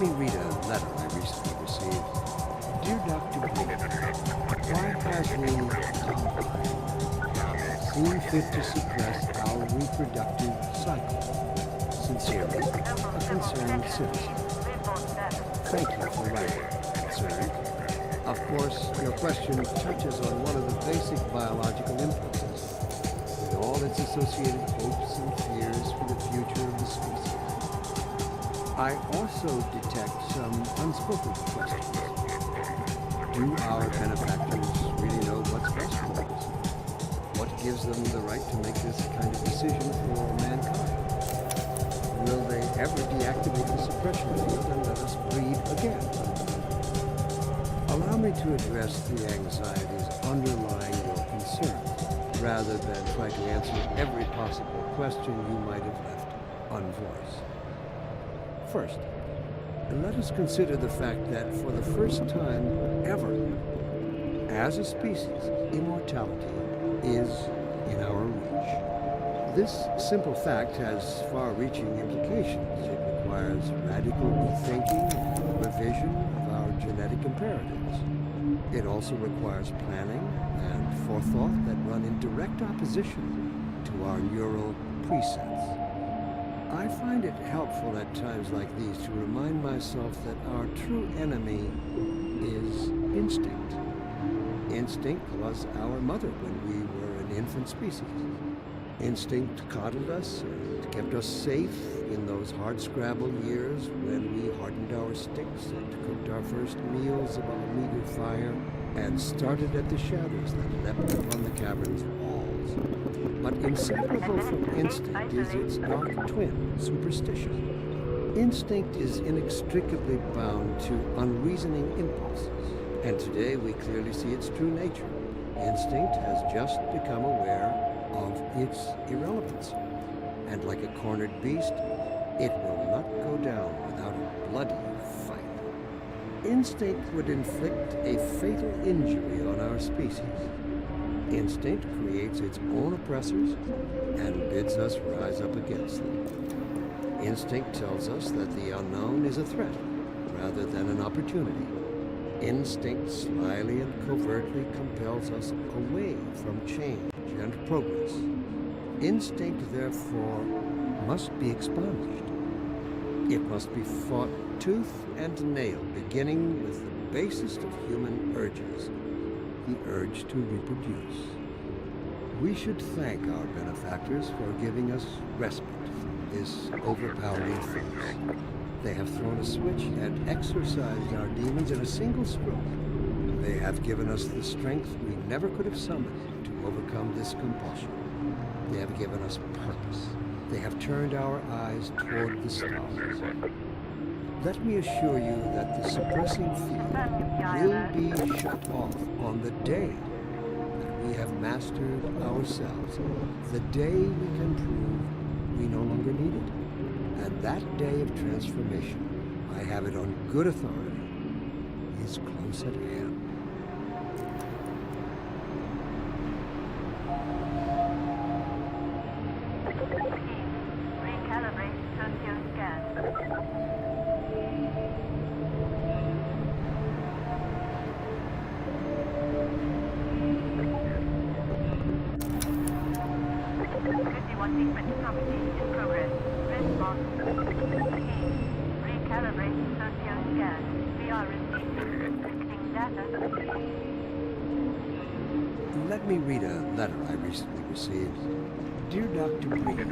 me read a letter I recently received. Dear Dr. Blake, why has the seen fit to suppress our reproductive cycle? Sincerely, a concerned citizen. Thank you for writing, concerned. Of course, your question touches on one of the basic biological impulses, with all its associated hopes and fears for the future of the species. I also detect some unspoken questions. Do our benefactors really know what's best for us? What gives them the right to make this kind of decision for mankind? Will they ever deactivate the suppression field and let us breed again? Allow me to address the anxieties underlying your concerns, rather than try to answer every possible question you might have left unvoiced. First, let us consider the fact that for the first time ever, as a species, immortality is in our reach. This simple fact has far-reaching implications. It requires radical rethinking and revision of our genetic imperatives. It also requires planning and forethought that run in direct opposition to our neural presets. I find it helpful at times like these to remind myself that our true enemy is instinct. Instinct was our mother when we were an infant species. Instinct coddled us and kept us safe in those hardscrabble years when we hardened our sticks and cooked our first meals above a meager fire and started at the shadows that leapt upon the cavern's walls. But inseparable from instinct is its dark twin, superstition. Instinct is inextricably bound to unreasoning impulses, and today we clearly see its true nature. Instinct has just become aware of its irrelevance, and like a cornered beast, it will not go down without a bloody fight. Instinct would inflict a fatal injury on our species. Instinct creates its own oppressors and bids us rise up against them. Instinct tells us that the unknown is a threat rather than an opportunity. Instinct slyly and covertly compels us away from change and progress. Instinct, therefore, must be expunged. It must be fought tooth and nail, beginning with the basest of human urges, the urge to reproduce. We should thank our benefactors for giving us respite from this overpowering force. They have thrown a switch and exorcised our demons in a single stroke. They have given us the strength we never could have summoned to overcome this compulsion. They have given us purpose. They have turned our eyes toward the stars. Let me assure you that the suppressing field will be shut off on the day that we have mastered ourselves, the day we can prove we no longer need it. And that day of transformation, I have it on good authority, is close at hand. Recalibrate socio-scan. Sequence property in progress. Response. Recalibrate socio-scan. We are receiving conflicting data. Let me read a letter I recently received. Dear Dr. Breen,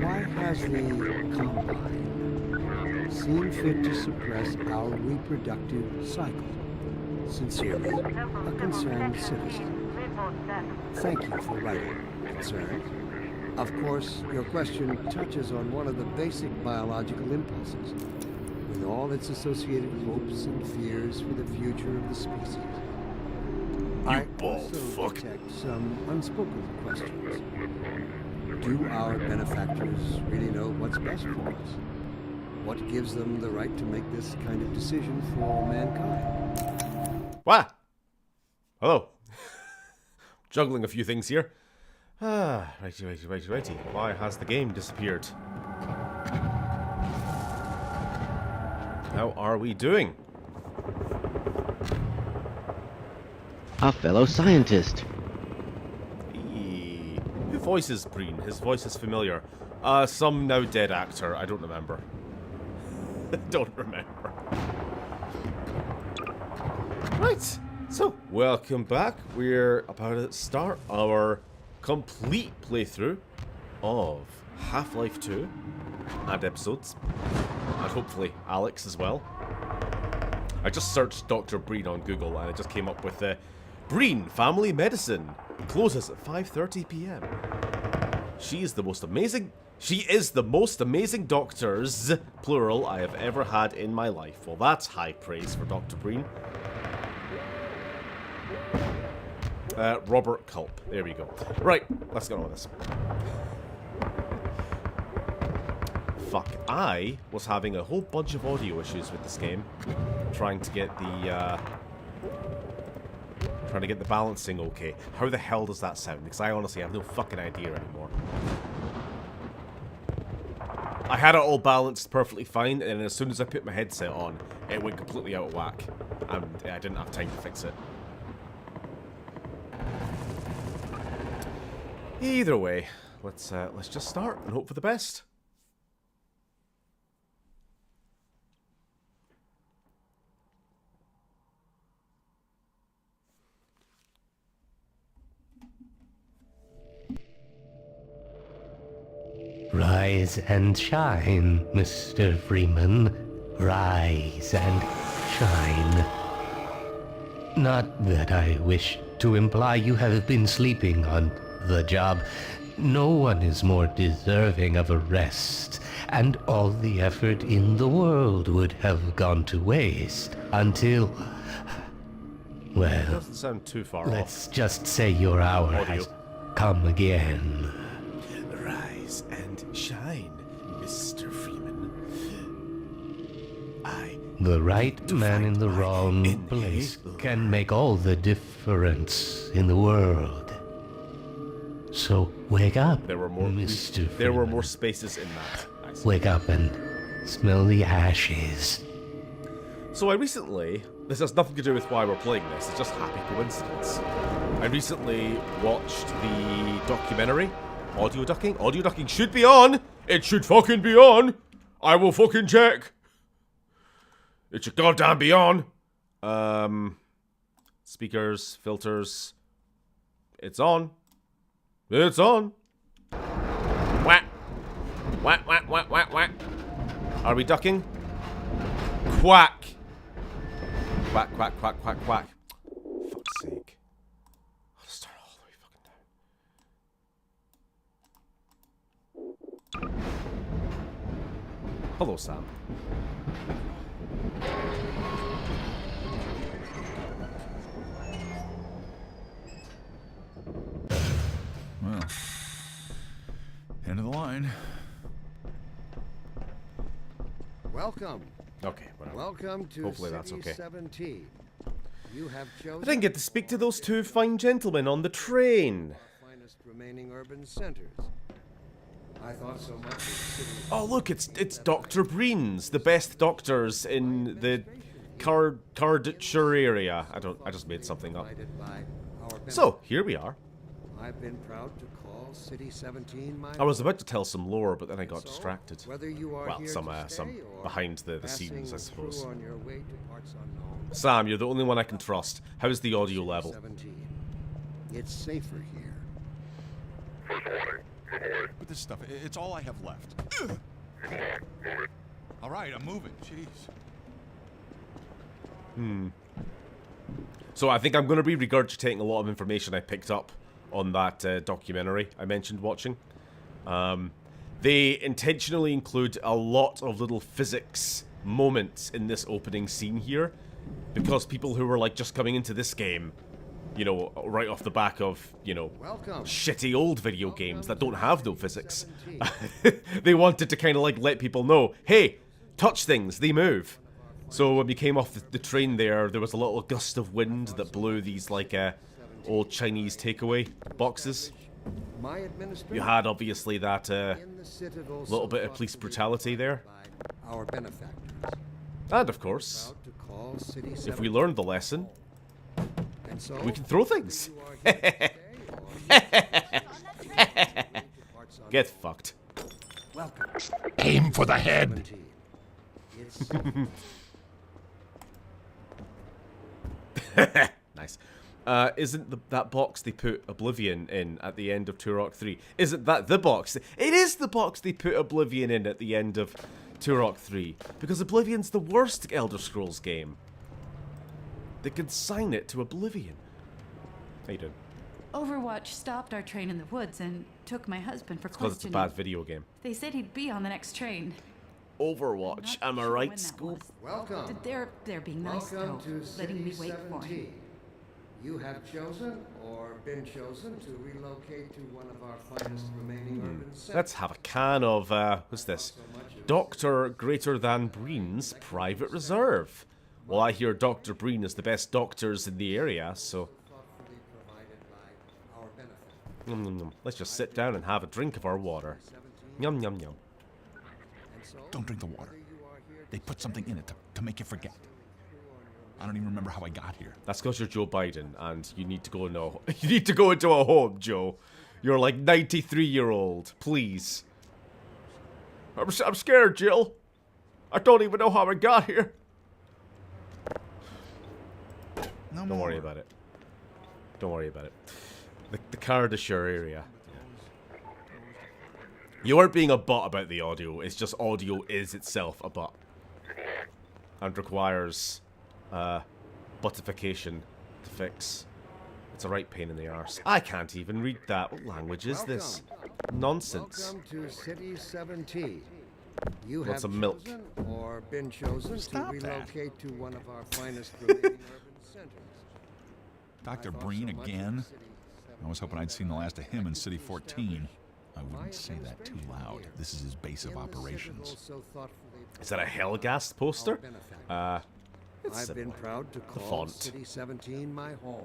why has the Combine seen fit to suppress our reproductive cycle? Sincerely, a concerned citizen. Thank you for writing, concerned. Of course, your question touches on one of the basic biological impulses, with all its associated hopes and fears for the future of the species. I also detect some unspoken questions. Do our benefactors really know what's best for us? What gives them the right to make this kind of decision for mankind? What? Hello. Juggling a few things here. Righty. Why has the game disappeared? How are we doing? A fellow scientist. Who voices Breen? His voice is familiar. Some now dead actor. I don't remember. Don't remember. Right. So, welcome back. We're about to start our complete playthrough of Half-Life 2 and episodes. And hopefully Alex as well. I just searched Dr. Breen on Google and it just came up with Breen Family Medicine closes at 5:30 p.m. She is the most amazing doctors, plural, I have ever had in my life. Well, that's high praise for Dr. Breen. Robert Culp. There we go. Right, let's get on with this. Fuck, I was having a whole bunch of audio issues with this game. Trying to get the balancing okay. How the hell does that sound? Because I honestly have no fucking idea anymore. I had it all balanced perfectly fine, and as soon as I put my headset on, it went completely out of whack. And I didn't have time to fix it. Either way, let's just start and hope for the best. Rise and shine, Mr. Freeman. Rise and shine. Not that I wish to imply you have been sleeping on the job. No one is more deserving of a rest, and all the effort in the world would have gone to waste until... well, Doesn't sound too far off. let's just say your hour has come again. Rise and shine, Mr. Freeman. The right man in the wrong place can make all the difference in the world. So wake up, There were more. Mr. There were Freeman. more spaces in that. I see. Wake up and smell the ashes. So I recently. This has nothing to do with why we're playing this. It's just happy coincidence. I recently watched the documentary. Audio ducking. Audio ducking should be on. It should fucking be on. I will fucking check. It should goddamn be on. Speakers, filters. It's on. It's on. Whack. Whack, whack, whack, whack, whack. Are we ducking? Quack. Quack, quack, quack, quack, quack. Fuck's sake. I'll just turn it all the way fucking down. Hello, Sam. Well, end of the line. Welcome. Okay, whatever. Welcome to Hopefully that's City okay. 17. You have I chosen didn't get to speak to those two fine gentlemen on the train. our finest remaining urban centers. I thought so much of the city. Oh, look, it's Dr. Breen's, the best doctors in the Cardshire area. I just made something up. Guided by our So, here we are. I've been proud to call City 17 my I was about to tell some lore, but then I got So, distracted. Whether you are Well, here some to some stay or behind the passing scenes, I suppose. through on your way to parts unknown, Sam, you're the only one I can trust. How's the audio City level? 17. It's safer here. But this stuff, it's all I have left. All right, I'm moving. Jeez. So I think I'm going to be regurgitating a lot of information I picked up on that documentary I mentioned watching. They intentionally include a lot of little physics moments in this opening scene here, because people who were like just coming into this game, you know, right off the back of, you know, Welcome. shitty old video games that don't have no physics, they wanted to kind of like let people know, hey, touch things, they move. So when we came off the train there was a little gust of wind that blew these like old Chinese takeaway boxes. My administration You had obviously that in the citadel little bit of police brutality there. by our benefactors. And of course, Proud to call City if we 17. learned the lesson, And so, we can throw things. you are here to stay or- Get fucked. Welcome. Aim for the head. 17. It's Nice. Isn't that box they put Oblivion in at the end of Turok 3? Isn't that the box? It is the box they put Oblivion in at the end of Turok 3. Because Oblivion's the worst Elder Scrolls game. They consign it to Oblivion. How you doing? Overwatch stopped our train in the woods and took my husband for Because it's a questioning. bad video game. They said he'd be on the next train. Overwatch, Not am I sure right, when that Scoop? was. welcome. They're being nice Welcome though, to letting me City wait for him. 17. You have chosen or been chosen to relocate to one of our finest remaining urban centers. Let's have a can of, what's this? Dr. Greater Than Breen's Private Reserve. Well, I hear Dr. Breen is the best doctors in the area, so... Thoughtfully provided by our benefit. Yum, yum, yum. Let's just sit down and have a drink of our water. Yum, yum, yum. And so, Don't drink the water. whether you are here They put something in it to make you forget. I don't even remember how I got here. That's because you're Joe Biden, and you need to go into you need to go into a home, Joe. You're like 93-year-old. Please. I'm scared, Jill. I don't even know how I got here. No Don't more. worry about it. Don't worry about it. The Cardashire area. You aren't being a butt about the audio. It's just audio is itself a butt. And requires buttification to fix. It's a right pain in the arse. I can't even read that. What language is this? Nonsense. Welcome to City 17. You Lots have of milk. chosen or been chosen Stop to that. relocate to one of our finest remaining urban centers. Dr. I thought Breen so much of again? City I was hoping I'd seen the last of him in City 14. I My wouldn't say that too loud. This is his base of In the operations. citadel so thoughtfully Is that a provided Hellgast by our poster? benefactor. It's I've been similar. proud to call font. City 17 my home.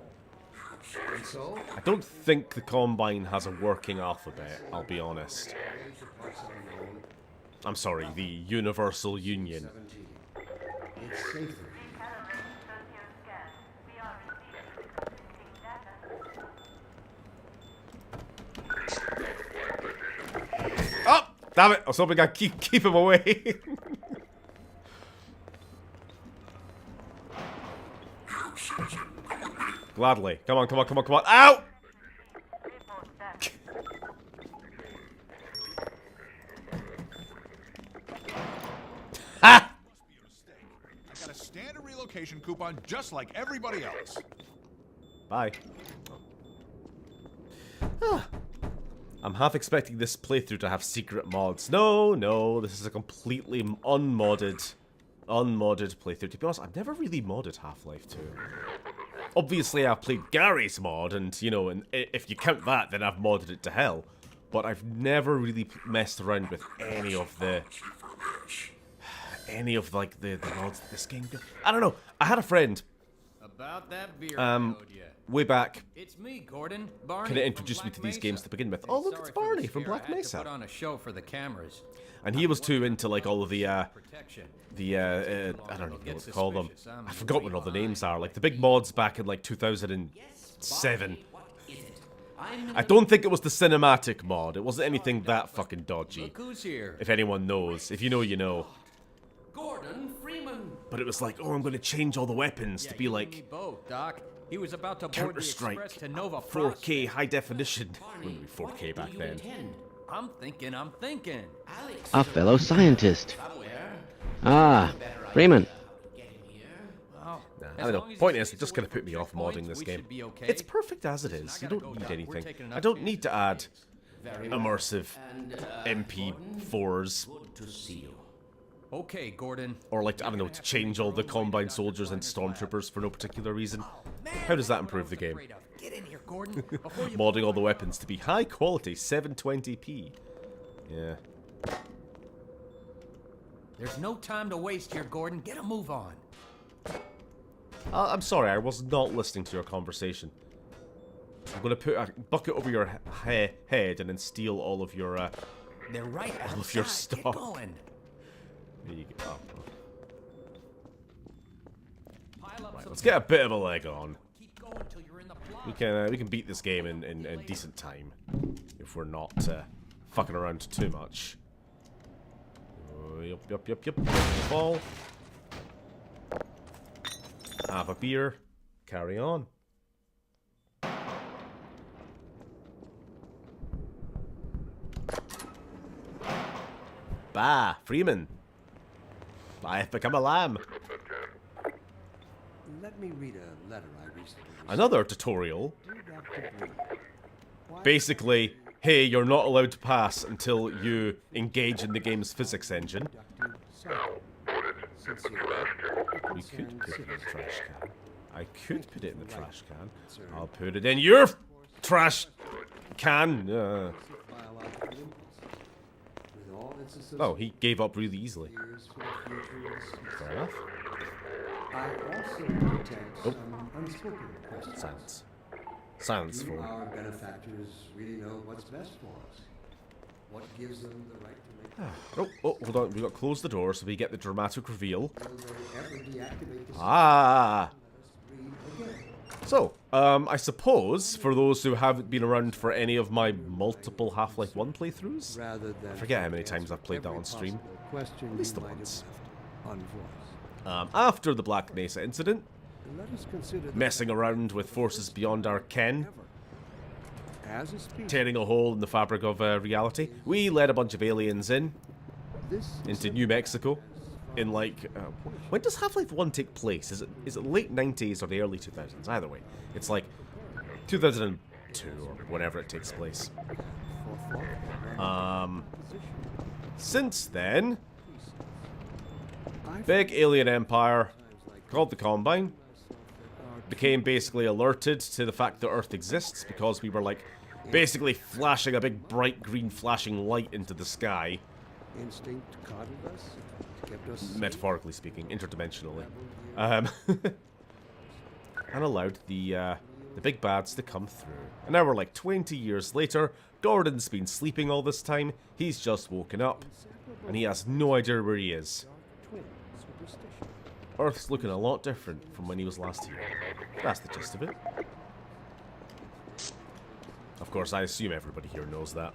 And so, I don't think the Combine has a working alphabet, I'll be honest. to parts unknown, I'm sorry, the Universal Union. 17. It's safer. Recalibrate socio scan. We are receiving conflicting data. Oh! Damn it! I was hoping I'd keep him away. Gladly. Come on, come on, come on, come on. Ow! Report that. Ha! I got a standard relocation coupon just like everybody else. Bye. Ah. I'm half expecting this playthrough to have secret mods. No, no, this is a completely unmodded playthrough. To be honest, I've never really modded Half-Life 2. Obviously, I've played Gary's mod, and, you know, and if you count that, then I've modded it to hell. But I've never really messed around with any of the mods that this game. I don't know. I had a friend About that beer I owed ya. way back. It's me, Gordon. Barney. Kind of from introduced me Black to these Mesa. games to begin with. Hey, Oh, look, sorry it's for the Barney from scare. Black I had Mesa. To put on a show for the cameras. And he was too into like all of the Protection. I don't even know what to call them. I forgot what all the names are. Like the big mods back in like 2007. I don't think it was the cinematic mod. It wasn't anything that fucking dodgy. Look who's here. If anyone knows. If you know, you know. Gordon Freeman. But it was like, oh, I'm going to change all the weapons to be You and like me both, Doc. He was about to board the Counter-Strike, express to Nova 4K high definition. Wouldn't be 4K back then. I'm thinking. A fellow scientist. Ah, Freeman. Well, Nah, as I don't long know. as Point he is, it stays just kind of away put me from off modding checkpoints, this we game. should be okay. It's perfect as it is. I You gotta don't go, need Doc. We're anything. taking I enough don't need to add chances. immersive MP4s. Okay, Gordon. Or like, I don't know, to change all the Combine soldiers and stormtroopers for no particular reason. How does that improve the game? Get in here, Gordon. Before you Modding all the weapons to be high quality 720p. Yeah. There's no time to waste here, Gordon. Get a move on. I'm sorry, I was not listening to your conversation. I'm gonna put a bucket over your head and then steal all of your, They're right all of your outside. Get stuff. going. There you go. Oh. Alright, let's get a bit of a leg on. Keep going till you're in the plot. We can beat this game in decent time. If we're not fucking around too much. Yep. Fall. Have a beer. Carry on. Bah, Freeman. I have become a lamb. Let me read a letter I recently received. Another tutorial. Dear Dr. Green, why- Basically, hey, you're not allowed to pass until you engage in the game's physics engine. Dr. Simon, sincerely, We could concerned put it in the citizen. trash can. I could put it in the trash can. I'll put it in your trash can. Biological impulse. With all its Oh, he gave up really easily. associated for the future is- Fair enough. I also detect Oh. some unspoken questions. Silence. Silence Do for our benefactors really know what's best for us? What gives them the right to make Oh, hold on. We got to close the door so we get the dramatic reveal. will they ever deactivate the Ah. system? Let us read again. So, I suppose for those who haven't been around for any of my multiple Half-Life 1 playthroughs, Rather than forget how many answer times I've played that every on stream. possible question At least you the might have once. left unvoiced. After the Black Mesa incident, Let us consider the messing around with forces beyond our ken, ever. As a species, tearing a hole in the fabric of reality, we let a bunch of aliens in this into New Mexico in like when does Half-Life 1 take place? Is it late 90s or the early 2000s? Either way, it's like 2002 or whenever it takes place. Since then, big alien empire called the Combine became basically alerted to the fact that Earth exists because we were like basically flashing a big bright green flashing light into the sky, instinct guided us, kept us safe. metaphorically speaking, interdimensionally, and allowed the big bads to come through. And now we're like 20 years later. Gordon's been sleeping all this time. He's just woken up, and he has no idea where he is. Twin superstition. Earth's looking a lot different from when he was last here. That's the gist of it. Of course, I assume everybody here knows that.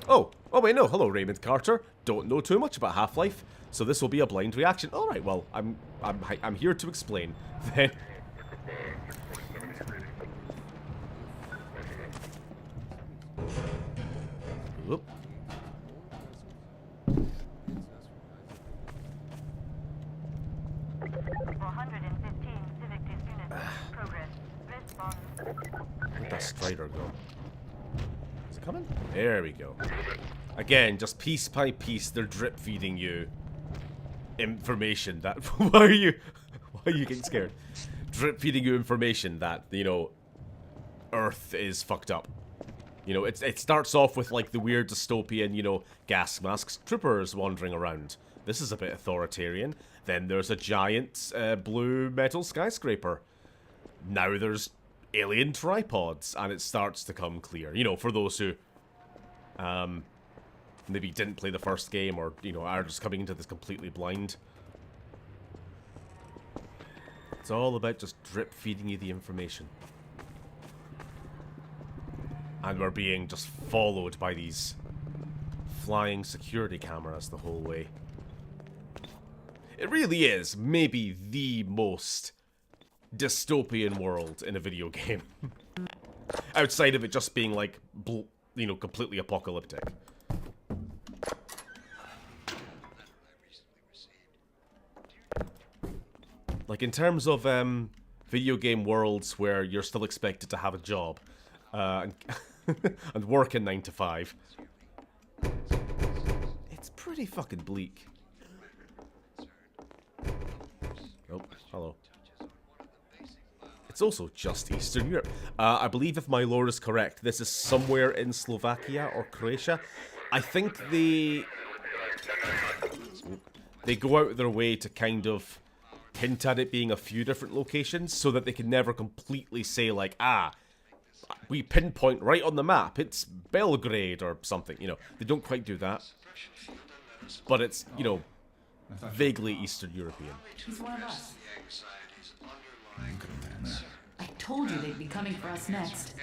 Oh wait, no. Hello, Raymond Carter. Don't know too much about Half-Life, so this will be a blind reaction. All right, well, I'm here to explain. Then. Whoop. 415 civic units. Progress. Response. Where'd that Strider go? Is it coming? There we go. Again, just piece by piece, they're drip feeding you information that. Why are you getting scared? Drip feeding you information that, you know, Earth is fucked up. You know, it starts off with like the weird dystopian, you know, gas masks troopers wandering around. This is a bit authoritarian. Then there's a giant blue metal skyscraper. Now there's alien tripods, and it starts to come clear. You know, for those who maybe didn't play the first game, or, you know, are just coming into this completely blind. It's all about just drip feeding you the information. And we're being just followed by these flying security cameras the whole way. It really is maybe the most dystopian world in a video game. Outside of it just being like, you know, completely apocalyptic. Like in terms of video game worlds where you're still expected to have a job and work in 9 to 5, it's pretty fucking bleak. Oh, hello. It's also just Eastern Europe. I believe if my lore is correct, this is somewhere in Slovakia or Croatia. I think they go out of their way to kind of hint at it being a few different locations so that they can never completely say like, we pinpoint right on the map, it's Belgrade or something, you know. They don't quite do that. But it's, you know, vaguely Eastern European. He's one of us. Look at that. I told you they'd be coming for us next.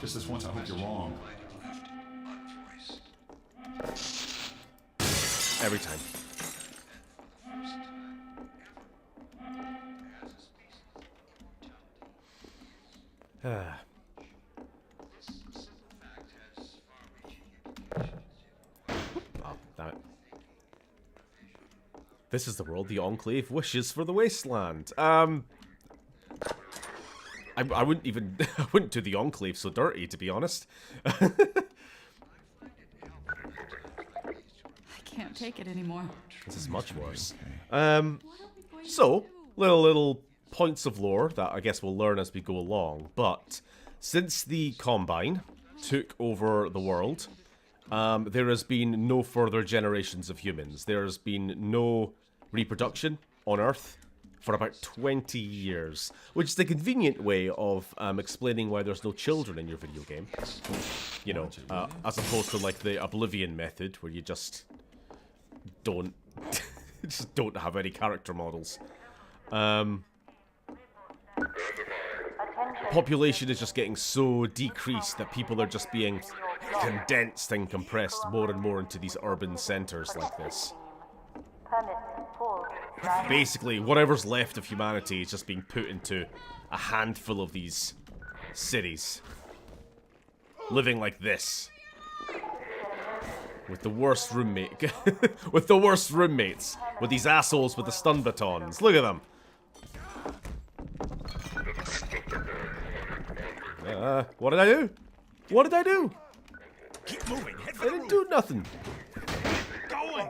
Just this once, I hope you're wrong. Every time. Oh, damn it. This is the world the Enclave wishes for the Wasteland. I wouldn't even I wouldn't do the Enclave so dirty, to be honest. I can't take it anymore. This is much worse. So, little points of lore that I guess we'll learn as we go along. But since the Combine took over the world, there has been no further generations of humans. There has been no reproduction on Earth for about 20 years, which is the convenient way of explaining why there's no children in your video game. You know, as opposed to like the Oblivion method, where you just don't have any character models. Population is just getting so decreased that people are just being condensed and compressed more and more into these urban centers like this. Basically, whatever's left of humanity is just being put into a handful of these cities. Living like this. With the worst roommate. With the worst roommates. With these assholes with the stun batons. Look at them. What did I do? What did I do? Keep moving. Head for I the didn't roof. do nothing. Going.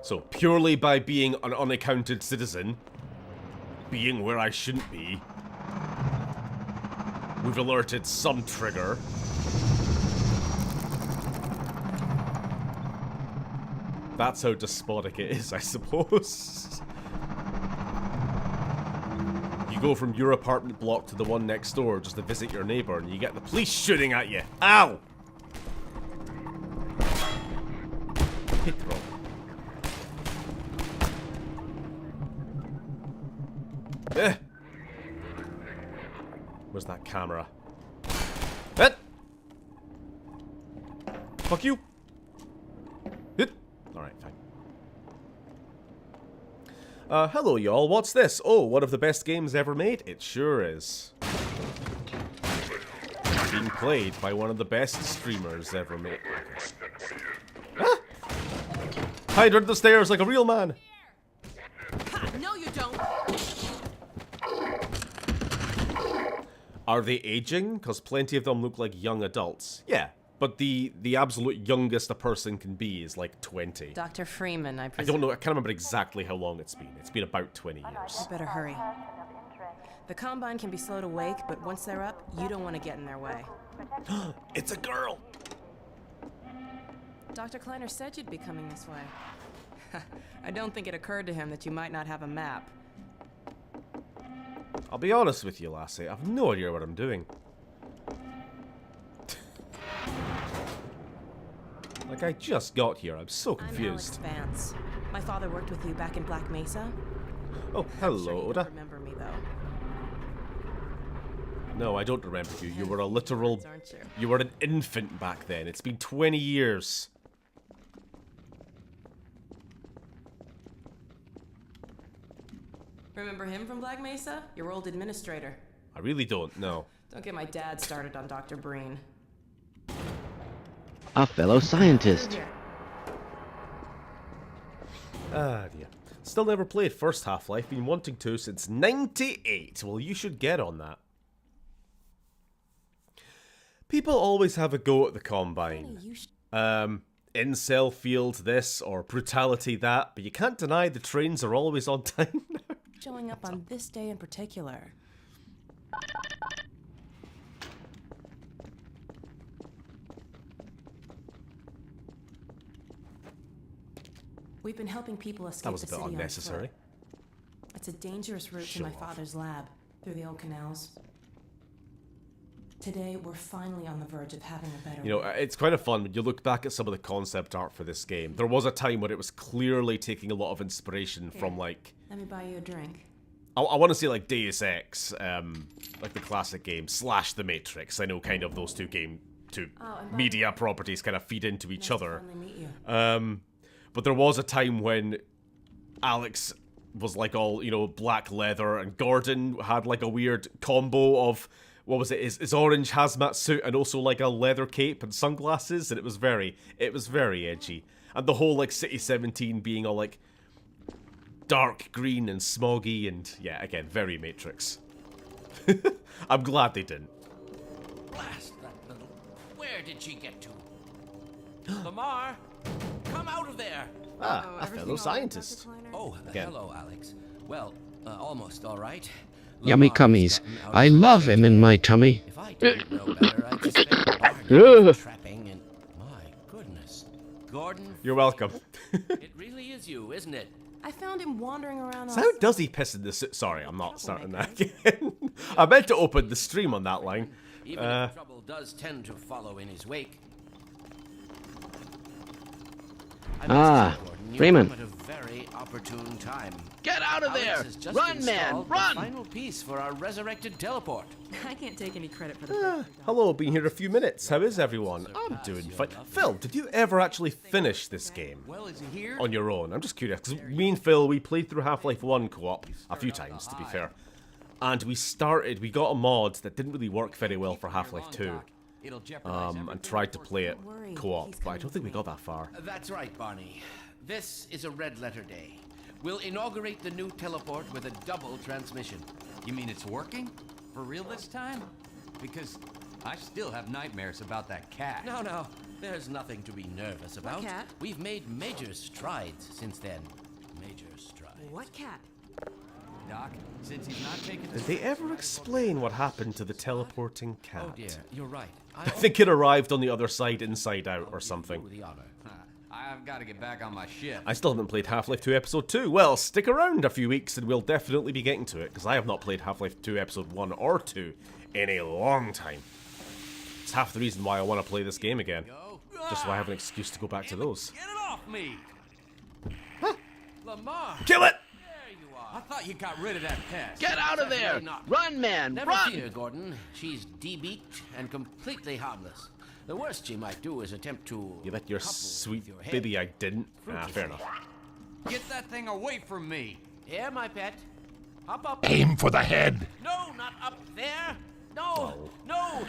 So, purely by being an unaccounted citizen, being where I shouldn't be, we've alerted some trigger. That's how despotic it is, I suppose. You go from your apartment block to the one next door just to visit your neighbor, and you get the police shooting at you. Ow! Patron. Eh. Where's that camera? Hit! Fuck you! Hit! Alright, fine. Hello y'all, what's this? Oh, one of the best games ever made? It sure is. Being played by one of the best streamers ever made. Ah! Hide under the stairs like a real man! No, you don't. Are they aging? Because plenty of them look like young adults. Yeah, but the absolute youngest a person can be is like 20. Dr. Freeman, I I presume. don't know, I can't remember exactly how long it's been. It's been about 20 years. You better hurry. The Combine can be slow to wake, but once they're up, you don't want to get in their way. It's a girl! Dr. Kleiner said you'd be coming this way. I don't think it occurred to him that you might not have a map. I'll be honest with you, lassie, I've no idea what I'm doing. Like, I just got here, I'm so I'm Alex confused. Vance. My father worked with you back in Black Mesa. Oh, Sure you hello, don't Oda. remember me, though. No, I don't remember you. You were a literal... Aren't you? You were an infant back then. It's been 20 years. Remember him from Black Mesa? Your old administrator. I really don't, no. Don't get my dad started on Dr. Breen. A fellow scientist. Ah, dear. Still never played first Half-Life. Been wanting to since 98. Well, you should get on that. People always have a go at the Combine. Incel field this or brutality that, but you can't deny the trains are always on time now. Showing up on this day in particular. We've been helping people escape That was a the bit city on unnecessary. foot. It's a dangerous route to my father's lab, through the old canals. Today, we're finally on the verge of having a better You know, it's kind of fun when you look back at some of the concept art for this game. There was a time where it was clearly taking a lot of inspiration from, like... Let me buy you a drink. I want to say, like, Deus Ex, like the classic game, / The Matrix. I know kind of those two media properties kind of feed into each other. Meet you. But there was a time when Alex was, like, all, you know, black leather, and Gordon had, like, a weird combo of... What was it? His orange hazmat suit and also like a leather cape and sunglasses, and it was very edgy. And the whole like City 17 being all like dark green and smoggy, and yeah, again, very Matrix. I'm glad they didn't. Blast that little... Where did she get to? Lamar, come out of there! Ah, a fellow scientist. Oh, hello, Alex. Well, almost all right. Yummy cummies. I love him in my tummy. If I didn't know better, I'd suspect bargain, trapping, and my goodness, Gordon. You're welcome. It really is you, isn't it? I found him wandering around. So how does he piss in the suit? Sorry, I'm not starting that again. I meant to open the stream on that line. Even if trouble does tend to follow in his wake. Freeman. At a very opportune time. Get out of there! Run, man, run! The final piece for our resurrected teleport. I can't take any credit for the Hello, been here a few minutes. How is everyone? I'm doing fine. Phil, did you ever actually finish this game on your own? I'm just curious, because me and Phil, we played through Half-Life 1 co-op a few times, to be fair. And we got a mod that didn't really work very well for Half-Life 2. And tried to play it co-op, but I don't think we got that far. That's right, Barney. This is a red letter day. We'll inaugurate the new teleport with a double transmission. You mean it's working? For real this time? Because I still have nightmares about that cat. No, there's nothing to be nervous about. What cat? We've made major strides since then. Major strides. What cat? Doc, since he's not taking Did they ever explain what happened to the teleporting cat? Oh dear, you're right. I think it arrived on the other side inside out or something. I've got to get back on my ship. I still haven't played Half-Life 2 Episode 2. Well, stick around a few weeks and we'll definitely be getting to it, because I have not played Half-Life 2 Episode 1 or 2 in a long time. It's half the reason why I want to play this game again. Just so I have an excuse to go back to those. Get it off me! Lamar! Kill it! There you are. I thought you got rid of that pest. Get out of there! Run, man, Never run! fear, Gordon. She's debeaked and completely harmless. The worst she might do is attempt to... You bet your sweet baby I didn't. Ah, fair enough. Get that thing away from me! Here, my pet. Hop up. Aim for the head. No, not up there. No, no.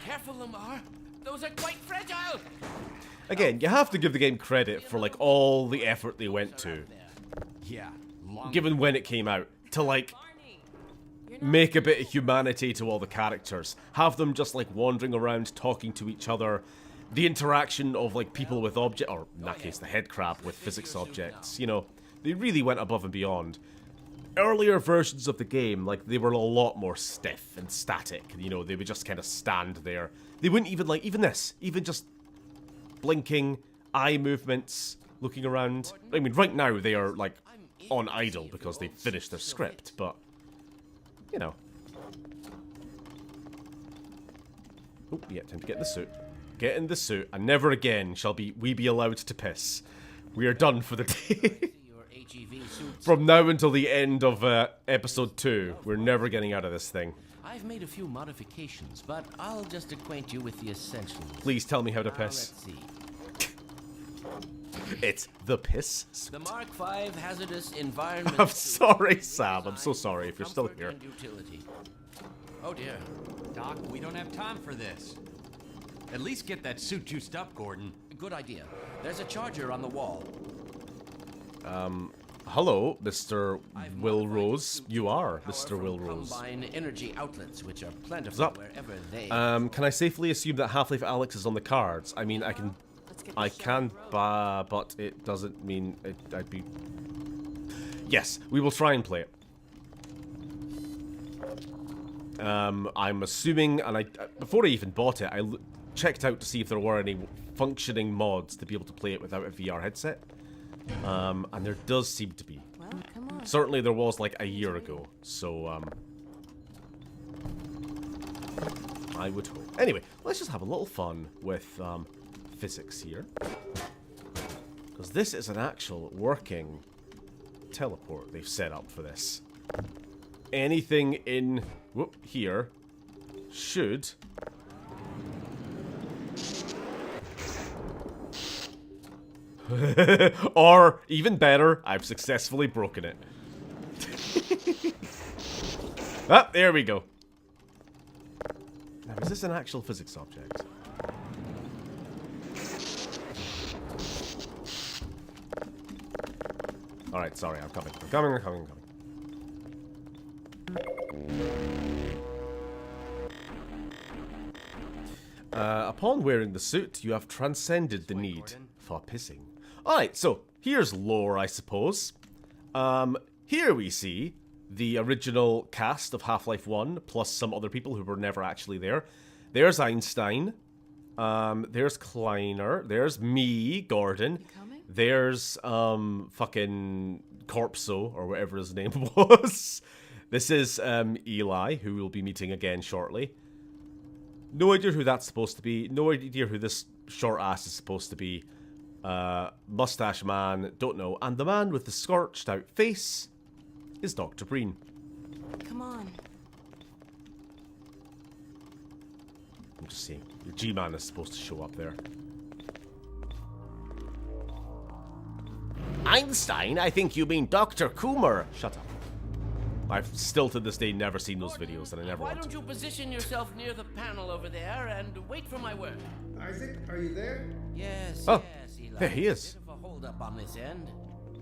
Careful, Lamar. Those are quite fragile. Again, you have to give the game credit for like all the effort they went to, Yeah. given when it came out, to like make a bit of humanity to all the characters. Have them just like wandering around talking to each other. The interaction of like people with objects, or in that case the head crab with physics objects, you know, they really went above and beyond. Earlier versions of the game, like, they were a lot more stiff and static, you know, they would just kind of stand there. They wouldn't even like, even just blinking, eye movements, looking around. I mean, right now they are like on idle because they've finished their script, but, you know. Oh, yeah, time to get in the suit. Get in the suit, and never again shall we be allowed to piss. We are done for the day. From now until the end of episode 2, we're never getting out of this thing. I've made a few modifications, but I'll just acquaint you with the essentials. Please tell me how to piss. Let's see. It's the piss suit. The Mark V hazardous environment. I'm sorry, Sam. I'm so sorry if you're still here. Utility. Oh dear. Doc, we don't have time for this. At least get that suit juiced up, Gordon. Good idea. There's a charger on the wall. Hello, Mr. Will Rose. You are Mr. Will Rose. Combine energy outlets, which are plentiful wherever they. Can I safely assume that Half-Life Alyx is on the cards? I mean, I can, but it doesn't mean I'd be. Yes, we will try and play it. I'm assuming, and before I even bought it, I checked out to see if there were any functioning mods to be able to play it without a VR headset. And there does seem to be. Well, come on. Certainly there was like a year ago, so I would hope. Anyway, let's just have a little fun with physics here. Because this is an actual working teleport they've set up for this. Anything in here should... or, even better, I've successfully broken it. Ah, there we go. Now, is this an actual physics object? Alright, sorry, I'm coming. I'm coming. Upon wearing the suit, you have transcended the need for pissing. Alright, so here's lore, I suppose. Here we see the original cast of Half-Life 1, plus some other people who were never actually there. There's Einstein. There's Kleiner. There's me, Gordon. There's, fucking Corpso, or whatever his name was. This is, Eli, who we'll be meeting again shortly. No idea who that's supposed to be. No idea who this short ass is supposed to be. Mustache man, don't know. And the man with the scorched out face is Dr. Breen. Come on. I'm just saying, your G-Man is supposed to show up there. Einstein, I think you mean Dr. Coomer. Shut up. I've still to this day never seen those videos, and I never want to. Why don't you position yourself near the panel over there and wait for my word? Isaac, are you there? Yes, oh, yes, Eli. there he is. Bit of a hold up on this end.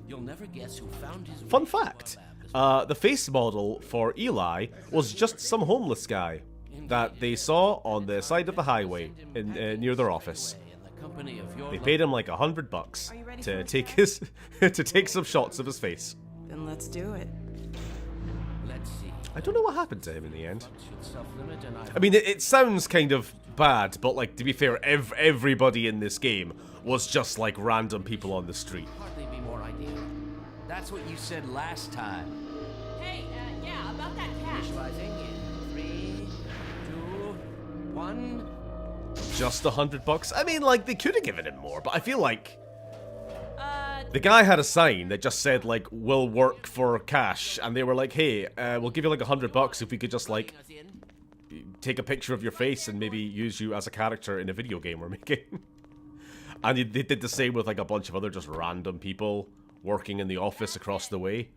You'll never guess who found his Fun way fact, to our lab. the face model for Eli was just some homeless guy that they saw on the side of the highway in near their office. They paid him like $100 to take his to take some shots of his face. Then let's do it. Let's see. I don't know what happened to him in the end. I mean, it sounds kind of bad, but like to be fair, everybody in this game was just like random people on the street. Hardly be more ideal. That's what you said last time. Hey, yeah, about that cat. Visualizing in 3, 2, 1. Just $100? I mean, like, they could have given him more, but I feel like the guy had a sign that just said, like, we'll work for cash, and they were like, hey, we'll give you like $100 if we could just, like, take a picture of your face and maybe use you as a character in a video game we're making. And they did the same with, like, a bunch of other just random people working in the office across the way.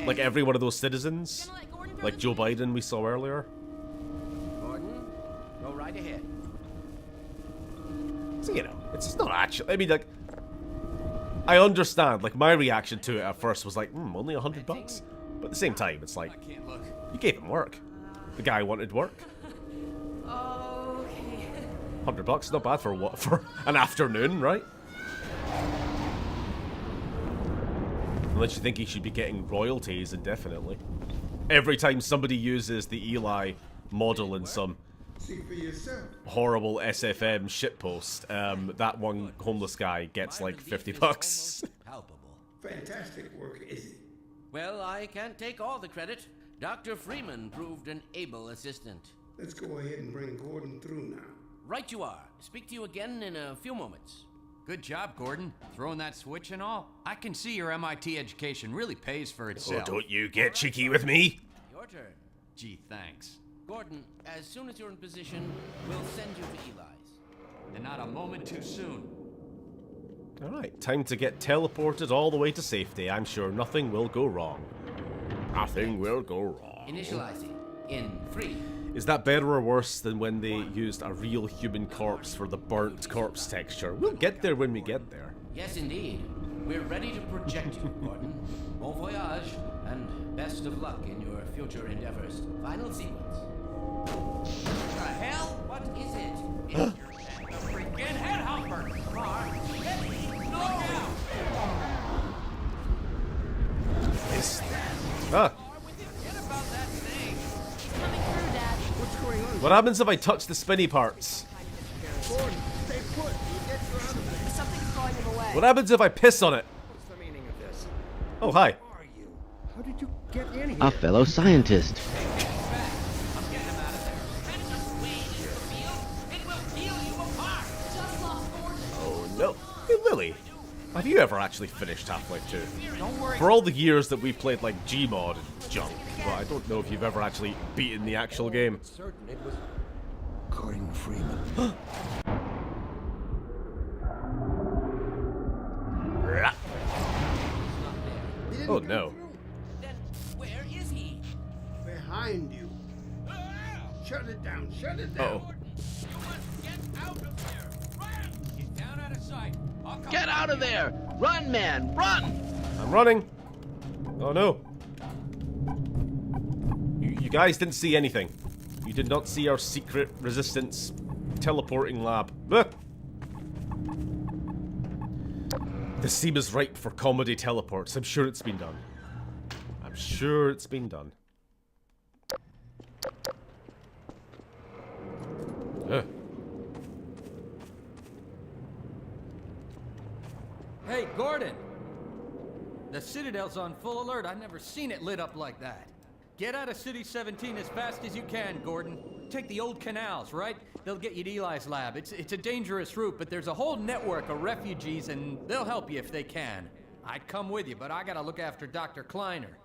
Like every one of those citizens, like Joe Biden we saw earlier. Go right ahead. So, you know, it's not actually, I mean, like, I understand, like, my reaction to it at first was like, only $100? But at the same time, it's like, you gave him work. The guy wanted work. Okay. $100, not bad for what, for an afternoon, right? Unless you think he should be getting royalties indefinitely. Every time somebody uses the Eli model in some horrible SFM shitpost, that one homeless guy gets like $50. Palpable. Fantastic work, is it? Well, I can't take all the credit. Dr. Freeman proved an able assistant. Let's go ahead and bring Gordon through now. Right you are. Speak to you again in a few moments. Good job, Gordon. Throwing that switch and all. I can see your MIT education really pays for Oh, itself. don't you get cheeky with me? Your turn. Gee, thanks. Gordon, as soon as you're in position, we'll send you to Eli's. And not a moment too soon. Alright, time to get teleported all the way to safety. I'm sure nothing will go wrong. Nothing will go wrong. Initializing in 3. Is that better or worse than when they used a real human corpse for the burnt corpse texture? We'll get there when we get there. Yes, indeed. We're ready to project you, Gordon. Bon voyage, and best of luck in your future endeavors. Final sequence. What the hell? What is it? It's your freaking head hopper. Car, ready, look out! Is that? What happens if I touch the spinny parts? What happens if I piss on it? What's the meaning of this? Oh, hi. Who are you? How did you get in here? A fellow scientist. Really? Have you ever actually finished Half-Life 2? For all the years that we played like Gmod and junk, but I don't know if you've ever actually beaten the actual game. Certain it was Gordon Freeman. Oh no. Then where is he? Behind you. Shut it down. Shut it down. Uh-oh. You must get out of there. Run! Get down out of sight. I'll come Get out of there! Run, man, run! I'm running. Oh no. You guys didn't see anything. You did not see our secret resistance teleporting lab. Look. The scene is ripe for comedy teleports. I'm sure it's been done. I'm sure it's been done. Hey, Gordon! The Citadel's on full alert. I've never seen it lit up like that. Get out of City 17 as fast as you can, Gordon. Take the old canals, right? They'll get you to Eli's lab. It's a dangerous route, but there's a whole network of refugees, and they'll help you if they can. I'd come with you, but I gotta look after Dr. Kleiner.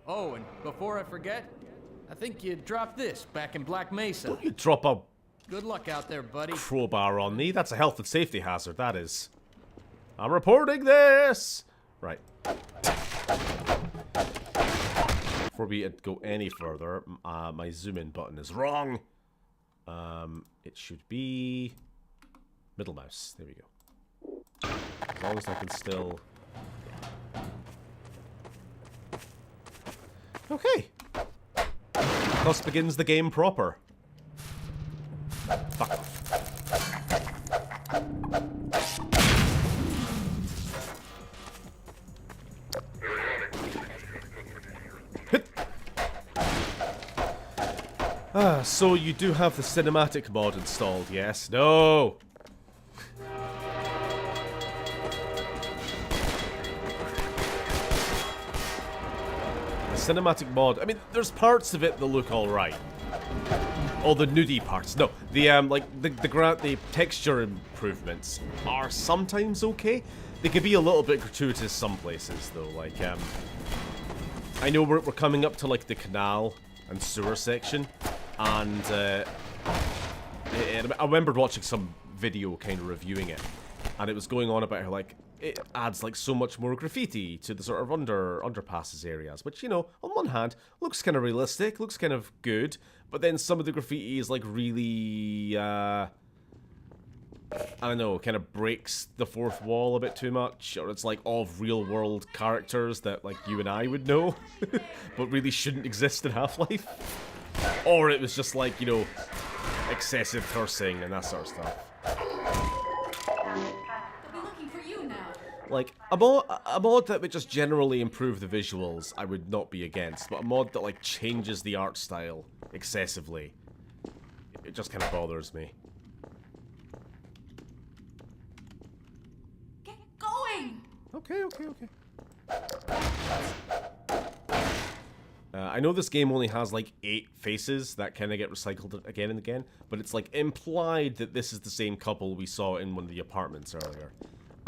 Oh, and before I forget, I think you dropped this back in Black Mesa. Don't you drop a Good luck out there, buddy. crowbar on me. That's a health and safety hazard, that is. I'm reporting this! Right. Before we go any further, my zoom in button is wrong. It should be middle mouse. There we go. As long as I can still... Okay. Thus begins the game proper. Fuck. So you do have the cinematic mod installed, yes? No! The cinematic mod, I mean, there's parts of it that look alright. All the nudie parts. No, the the texture improvements are sometimes okay. They can be a little bit gratuitous some places though. Like I know we're coming up to like the canal and sewer section, and I remembered watching some video kind of reviewing it, and it was going on about how like it adds like so much more graffiti to the sort of underpasses areas, which, you know, on one hand looks kind of realistic, looks kind of good, but then some of the graffiti is like really I don't know, kind of breaks the fourth wall a bit too much, or it's like of real world characters that like you and I would know but really shouldn't exist in Half-Life, or it was just like, you know, excessive cursing and that sort of stuff. Like, a mod that would just generally improve the visuals, I would not be against, but a mod that, like, changes the art style excessively, it just kind of bothers me. Get going! Okay. I know this game only has, like, 8 faces that kind of get recycled again and again, but it's, like, implied that this is the same couple we saw in one of the apartments earlier.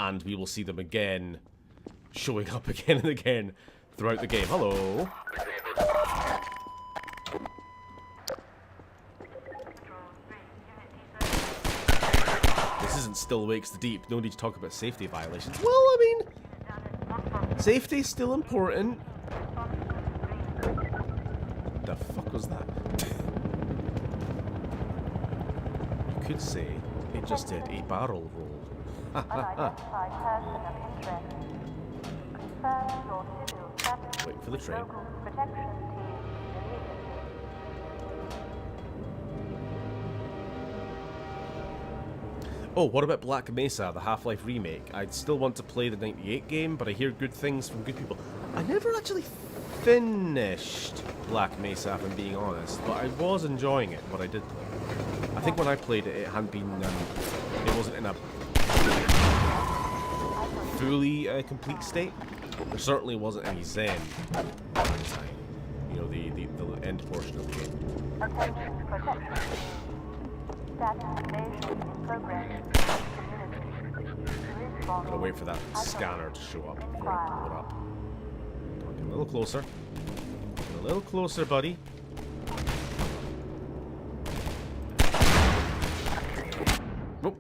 And we will see them again, showing up again and again throughout the game. Hello. This isn't Still Wakes the Deep. No need to talk about safety violations. Well, I mean, safety's still important. What the fuck was that? You could say it just did a barrel roll. Unidentified person of interest. Confirm your civil status. Wait for the train. Local protection team immediately. Oh, what about Black Mesa, the Half-Life remake? I'd still want to play the 98 game, but I hear good things from good people. I never actually finished Black Mesa, if I'm being honest, but I was enjoying it, what I did play. I think when I played it, it hadn't been, it wasn't in a fully complete state. There certainly wasn't any Zen at the time. You know, the end portion of the game. Attention protection. Status invasion in progress. Community. Risk Gotta wait for that scanner to show up before I blow it up. Get a little closer. Get a little closer, buddy. Whoop.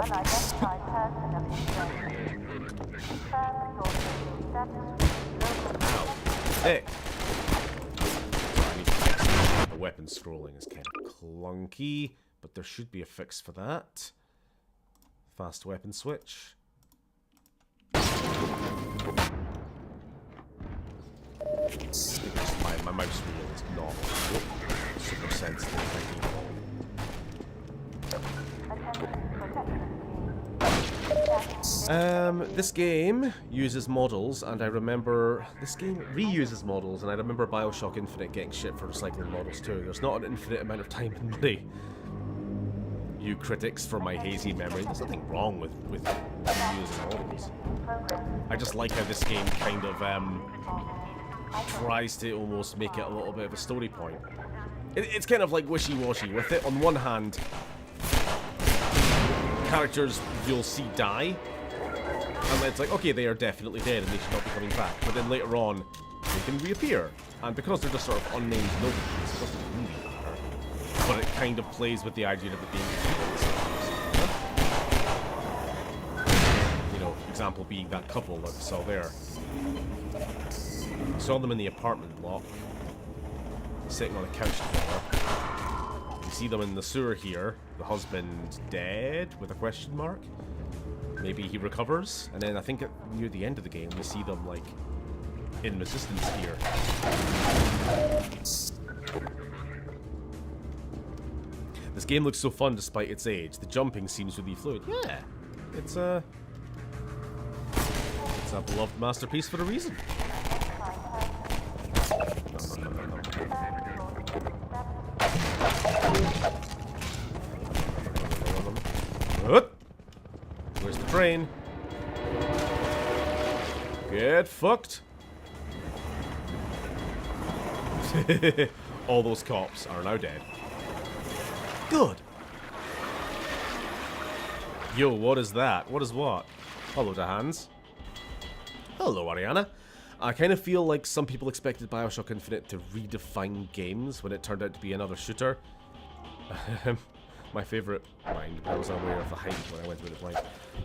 Unidentified person of interest. Confirm your status. Hey! The weapon scrolling is kind of clunky, but there should be a fix for that. Fast weapon switch. My mouse wheel is not super sensitive. This game uses models, and I remember this game reuses models, and I remember BioShock Infinite getting shit for recycling models too. There's not an infinite amount of time and money. You critics for my hazy memory. There's nothing wrong with reusing models. I just like how this game kind of tries to almost make it a little bit of a story point. It's kind of like wishy-washy with it. On one hand, characters you'll see die, and it's like, okay, they are definitely dead and they should not be coming back. But then later on, they can reappear, and because they're just sort of unnamed nobodies, it doesn't really matter. But it kind of plays with the idea of it being you know, example being that couple that we saw there. We saw them in the apartment block, sitting on a couch together. You see them in the sewer here. The husband dead with a question mark. Maybe he recovers, and then I think near the end of the game we see them like in resistance here. This game looks so fun despite its age. The jumping seems really fluid. Yeah, it's a beloved masterpiece for a reason. Where's the train? Get fucked. All those cops are now dead. Good. Yo, what is that? What is what? Hello to Hans. Hello, Ariana. I kind of feel like some people expected BioShock Infinite to redefine games when it turned out to be another shooter. My favourite mind, but I was unaware of the hype when I went through the blind.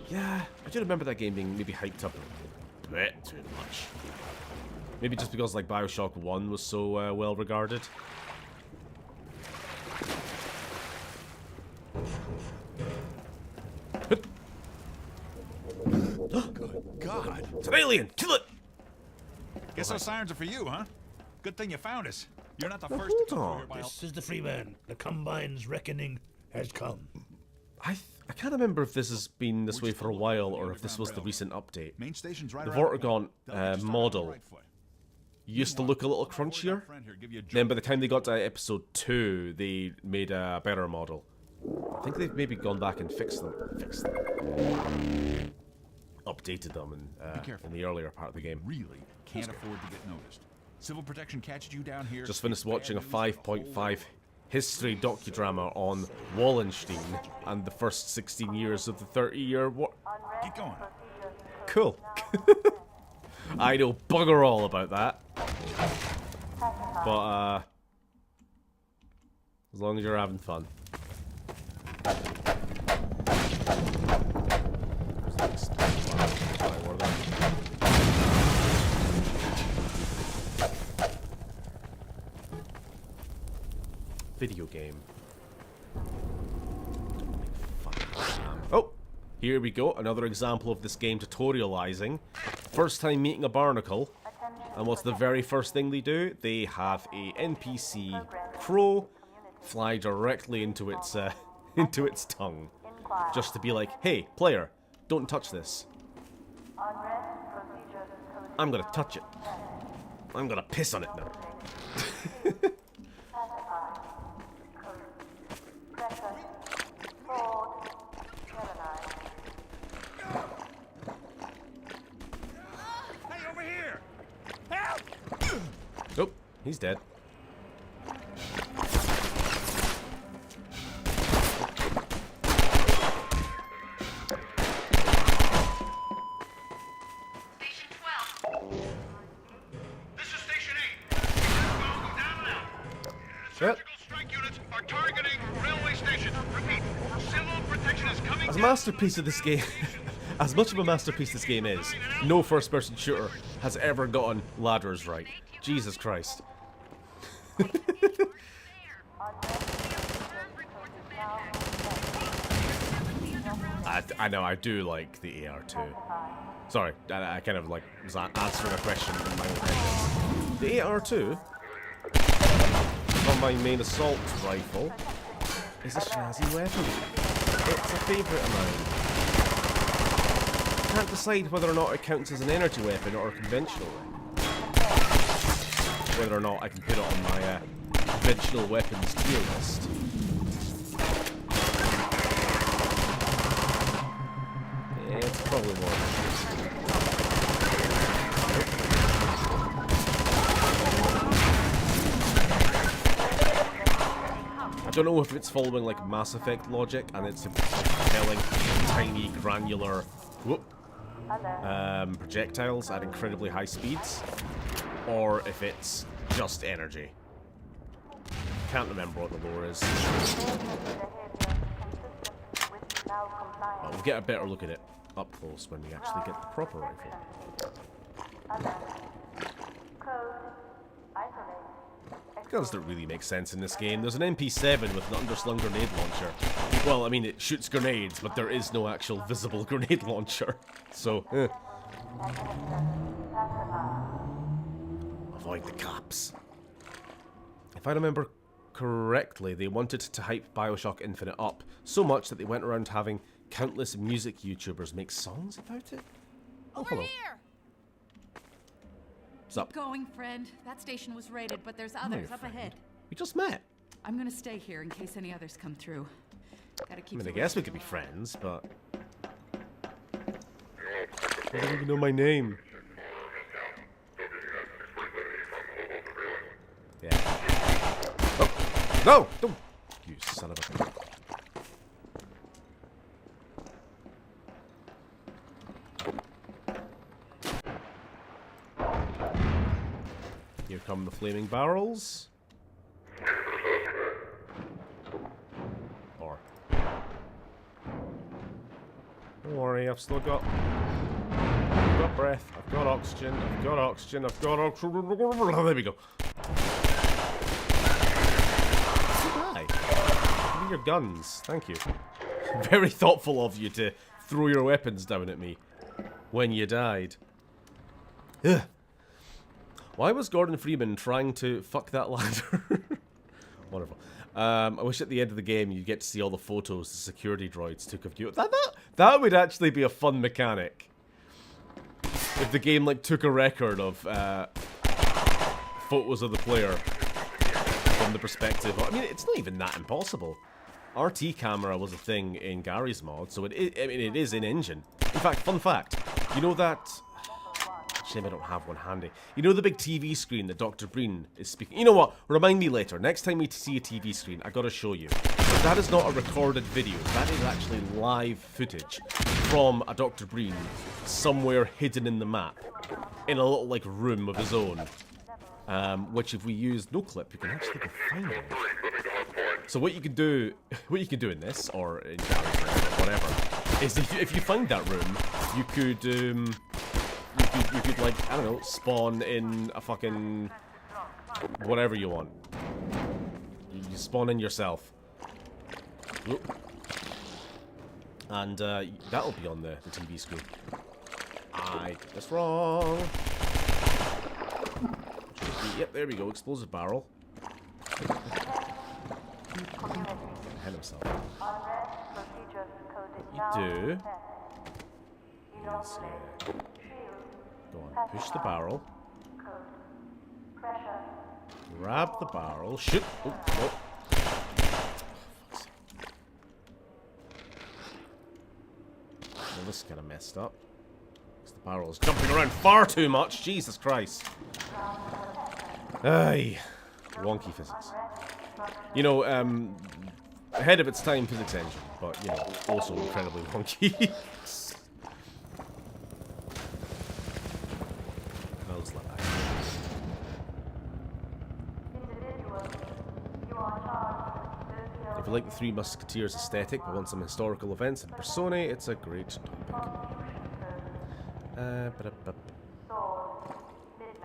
Yeah, I do remember that game being maybe hyped up a bit too much. Maybe just because like BioShock 1 was so well regarded. Good God. It's an alien! Kill it! Guess those sirens are for you, huh? Good thing you found us. You're not the first to come here by. This is the Freeman. The Combine's reckoning has come. I can't remember if this has been this way for a while or if this was the recent update. Main station's right The around the Vortigaunt corner. model used to look a little crunchier. Then by the time they got to episode 2, they made a better model. I think they've maybe gone back and fixed them. Updated them in the earlier part of the game. Really can't afford to get noticed. Civil protection catches you down here. Just finished watching a 5.5 history docudrama on Wallenstein and the first 16 years of the 30-year war. Keep going. Cool. I know bugger all about that. But, as long as you're having fun. Video game. Oh, here we go. Another example of this game tutorializing. First time meeting a barnacle. And what's the very first thing they do? They have a NPC crow fly directly into its tongue. Just to be like, hey, player, don't touch this. I'm gonna touch it. I'm gonna piss on it now. Hey, over here! Help! Nope, he's dead. Yep. Strike units are targeting railway station. Repeat, civil protection is coming. As a masterpiece of this game, as much of a masterpiece this game is, no first-person shooter has ever gotten ladders right. Jesus Christ. I know, I do like the AR-2. Sorry, I kind of like was answering a question in my own head. The AR-2 on my main assault rifle is a snazzy weapon. It's a favourite of mine. Can't decide whether or not it counts as an energy weapon or a conventional weapon. Whether or not I can put it on my conventional weapons tier list. Yeah, it's probably more. I don't know if it's following like Mass Effect logic and it's propelling tiny granular projectiles at incredibly high speeds, or if it's just energy. Can't remember what the lore is. Well, we'll get a better look at it up close when we actually get the proper rifle. Guns don't really make sense in this game. There's an MP7 with an underslung grenade launcher. Well, I mean, it shoots grenades, but there is no actual visible grenade launcher. So, avoid the cops. If I remember correctly, they wanted to hype BioShock Infinite up so much that they went around having countless music YouTubers make songs about it. Oh, hello. What's up? Keep going, friend. That station was raided, but there's others up ahead. We just met. I'm gonna stay here in case any others come through. Gotta keep. I mean, I guess we could be friends, but I don't even know my name. Yeah. Oh, no! Don't! You son of a... Here come the flaming barrels. Or... Don't worry, I've still got... I've got breath, I've got oxygen, I've got oxygen, I've got oxygen... There we go. Hi. Give me your guns, thank you. Very thoughtful of you to throw your weapons down at me when you died. Ugh. Why was Gordon Freeman trying to fuck that ladder? Wonderful. I wish at the end of the game you'd get to see all the photos the security droids took of you. That would actually be a fun mechanic. If the game like took a record of photos of the player from the perspective. I mean, it's not even that impossible. RT camera was a thing in Gary's mod, so I mean, it is in engine. In fact, fun fact, you know that... Shame I don't have one handy. You know the big TV screen that Dr. Breen is speaking... You know what? Remind me later. Next time we see a TV screen, I gotta show you. But that is not a recorded video. That is actually live footage from a Dr. Breen somewhere hidden in the map. In a little, like, room of his own. Which if we use no clip, you can actually go find it. So what you can do in this, or in Gary's room, or whatever, is if you find that room, you could... You could, like, I don't know, spawn in a fucking... whatever you want. You spawn in yourself. Oop. And, that'll be on the TV screen. I did this wrong. Yep, there we go, explosive barrel. Ahead himself. What you do... is, go on, push the barrel. Grab the barrel. Shoot! Oh, oh. Well, this is kind of messed up. Because the barrel is jumping around far too much. Jesus Christ. Aye. Wonky physics. You know, ahead of its time physics engine, but, you know, also incredibly wonky. If you like the Three Musketeers aesthetic but want some historical events and personae, it's a great topic.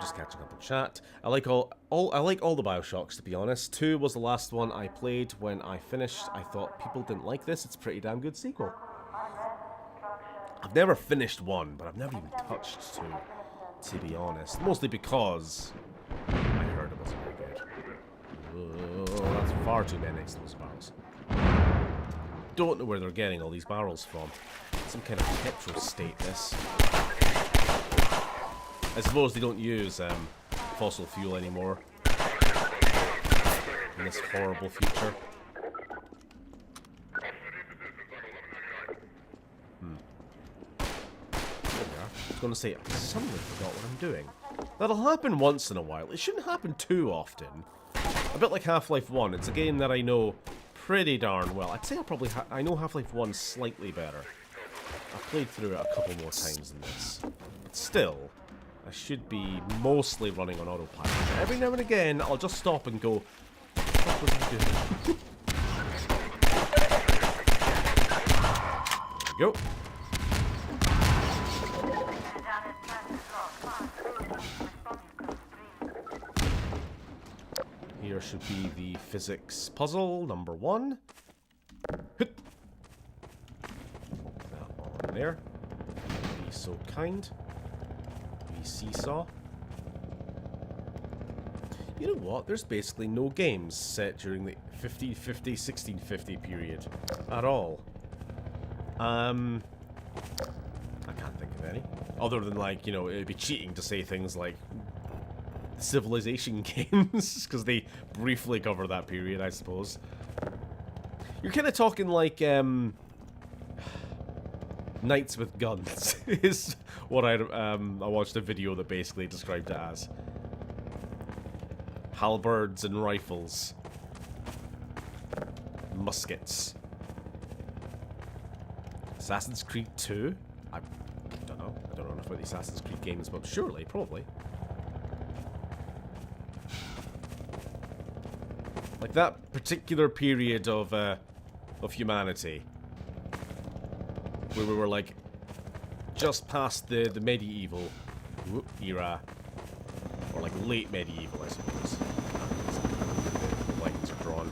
Just catching up in chat. I like all the Bioshocks, to be honest. 2 was the last one I played. When I finished, I thought people didn't like this. It's a pretty damn good sequel. I've never finished 1, but I've never even touched 2, to be honest. Mostly because I heard it wasn't very good. Oh, that's far too many explosive barrels. Don't know where they're getting all these barrels from. Some kind of petrol state, this. I suppose they don't use fossil fuel anymore in this horrible future. I was going to say, I suddenly forgot what I'm doing. That'll happen once in a while. It shouldn't happen too often. A bit like Half-Life 1. It's a game that I know pretty darn well. I'd say I know Half-Life 1 slightly better. I've played through it a couple more times than this. But still, I should be mostly running on autopilot. Every now and again, I'll just stop and go, what was I doing? There we go. Here should be the physics puzzle number 1. Hit. That on there. Be so kind. We seesaw. You know what? There's basically no games set during the 1550, 1650 period at all. I can't think of any. Other than, like, you know, it'd be cheating to say things like Civilization games, because they briefly cover that period, I suppose. You're kind of talking like Knights with Guns is what I watched a video that basically described it as. Halberds and rifles. Muskets. Assassin's Creed 2? I don't know. I don't know enough about the Assassin's Creed games, but surely, probably. Like that particular period of humanity, where we were like just past the medieval era, or like late medieval, I suppose. The lines are drawn.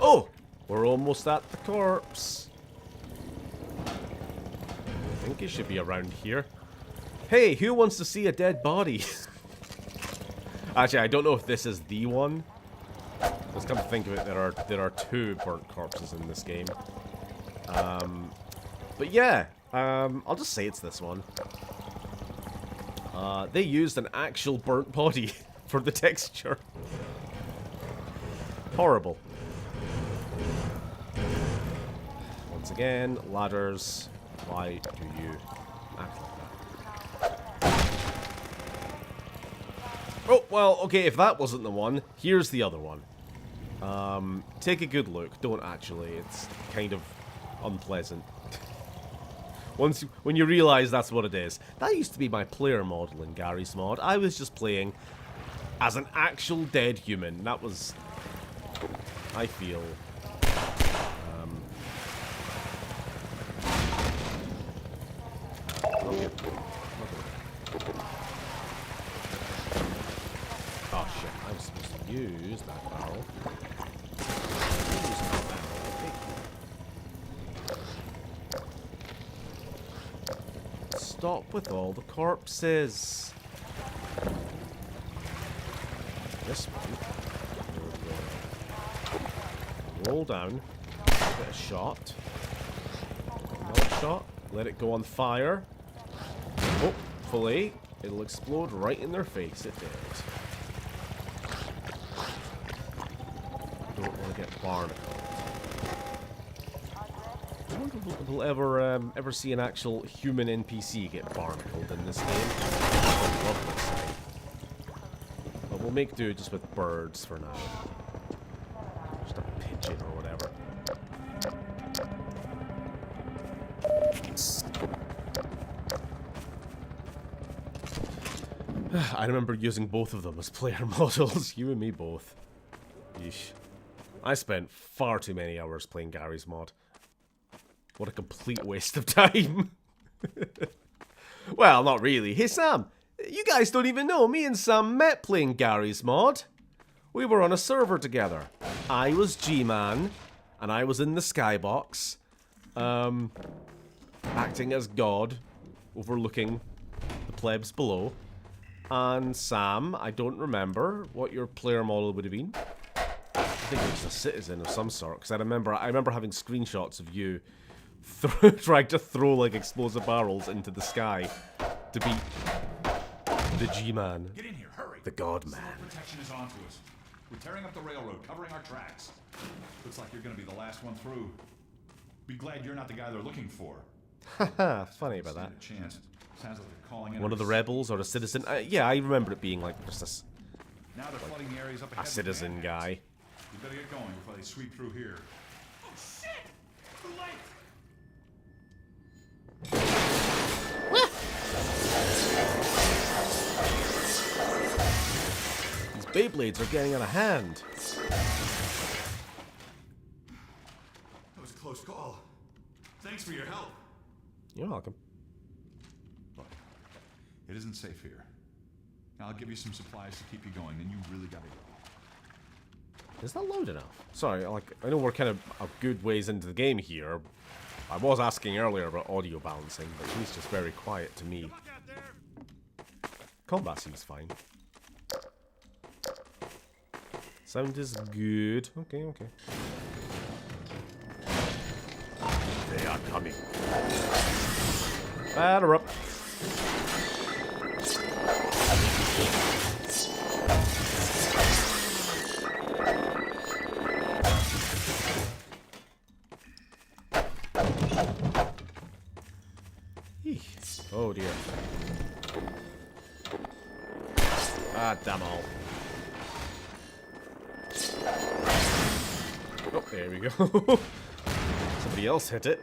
Oh! We're almost at the corpse. I think it should be around here. Hey, who wants to see a dead body? Actually, I don't know if this is the one. Let's come to think of it, there are 2 burnt corpses in this game. But yeah, I'll just say it's this one. They used an actual burnt body for the texture. Horrible. Once again, ladders. Why do you act like that? Oh, well, okay, if that wasn't the one, here's the other one. Take a good look. Don't actually. It's kind of unpleasant. When you realize that's what it is. That used to be my player model in Gary's mod. I was just playing as an actual dead human. That was, I feel, oh shit, I was supposed to use that barrel. Stop with all the corpses. This one. Roll down. Get a shot. Another shot. Let it go on fire. Hopefully, it'll explode right in their face. It did. Don't want to get barnacled. I wonder we'll ever see an actual human NPC get barnacled in this game. I love this thing. But we'll make do just with birds for now. Just a pigeon or whatever. I remember using both of them as player models. You and me both. Yeesh. I spent far too many hours playing Gary's mod. What a complete waste of time. Well, not really. Hey Sam, you guys don't even know. Me and Sam met playing Gary's mod. We were on a server together. I was G-Man, and I was in the skybox, acting as God, overlooking the plebs below. And Sam, I don't remember what your player model would have been. I think it was a citizen of some sort, because I remember having screenshots of you trying to throw like explosive barrels into the sky to beat the G-Man. Get in here, hurry! The God-Man. Protection is on to us. We're tearing up the railroad, covering our tracks. Looks like you're gonna be the last one through. Be glad you're not the guy they're looking for. Haha, funny about that. Chance. Sounds like they're calling in One of the rebels or a citizen? Yeah, I remember it being like just now they're flooding the areas up ahead a citizen guy. You better get going before they sweep through here. Oh shit! Too late! These Beyblades are getting out of hand. That was a close call. Thanks for your help. You're welcome. It isn't safe here. Now I'll give you some supplies to keep you going, then you really gotta go. Is that loud enough? Sorry, like, I know we're kind of a good ways into the game here. I was asking earlier about audio balancing, but he's just very quiet to me. Combat seems fine. Sound is good. Okay, okay. They are coming. Batter up. Oh dear. Ah, damn all. Oh, there we go. Somebody else hit it.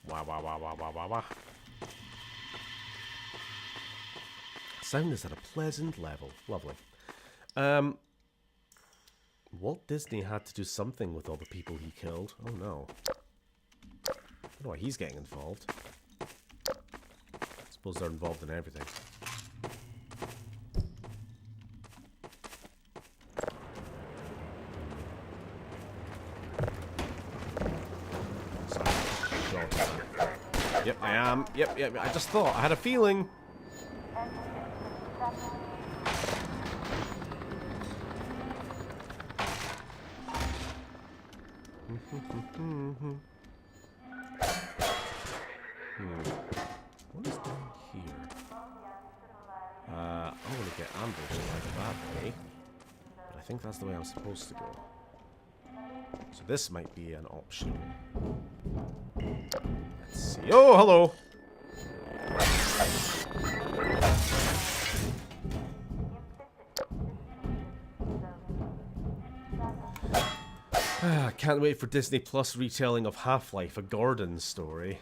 Wow, wow, wow, wow, wow, wow, wow. Sound is at a pleasant level. Lovely. Walt Disney had to do something with all the people he killed. Oh no. I don't know why he's getting involved. I suppose they're involved in everything. Sorry. Yep, I am. Yep, I just thought. I had a feeling. What is down here? I'm gonna get ambushed like that way. But I think that's the way I'm supposed to go. So this might be an option. Let's see. Oh, hello! Can't wait for Disney Plus retelling of Half-Life, a Gordon story.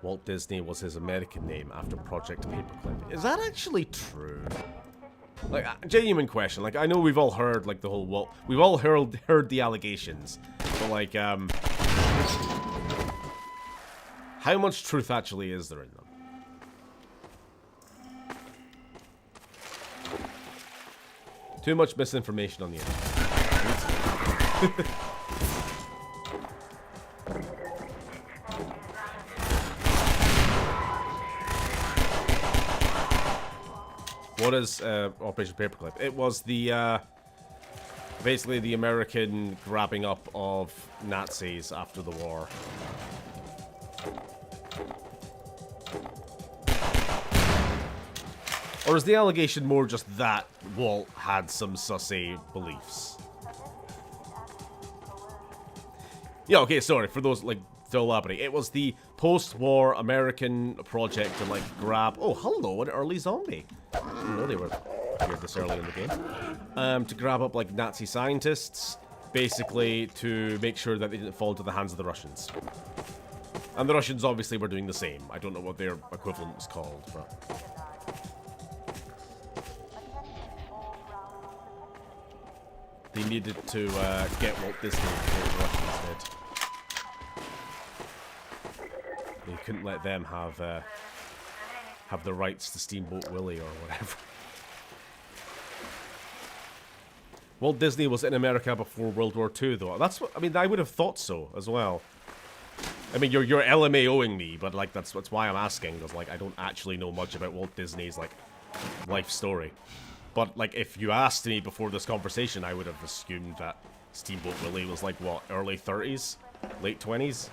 Walt Disney was his American name after Project Paperclip. Is that actually true? Like, genuine question. Like, I know we've all heard, like, the whole Walt... We've all heard the allegations. But, like, how much truth actually is there in them? Too much misinformation on the internet. What is Operation Paperclip? It was the basically the American grabbing up of Nazis after the war. Or is the allegation more just that Walt had some sussy beliefs? Yeah, okay, sorry, for those, like, to elaborate. It was the post-war American project to, like, grab... Oh, hello, an early zombie. I didn't know they were here this early in the game. To grab up, like, Nazi scientists, basically to make sure that they didn't fall into the hands of the Russians. And the Russians obviously were doing the same. I don't know what their equivalent was called, but... They needed to get Walt Disney before the Russians did. They couldn't let them have the rights to Steamboat Willie or whatever. Walt Disney was in America before World War II, though. That's what I mean. I would have thought so as well. I mean, you're LMAOing me, but like that's why I'm asking. Because like I don't actually know much about Walt Disney's like life story. But like if you asked me before this conversation, I would have assumed that Steamboat Willie was like what, early 30s, late 20s.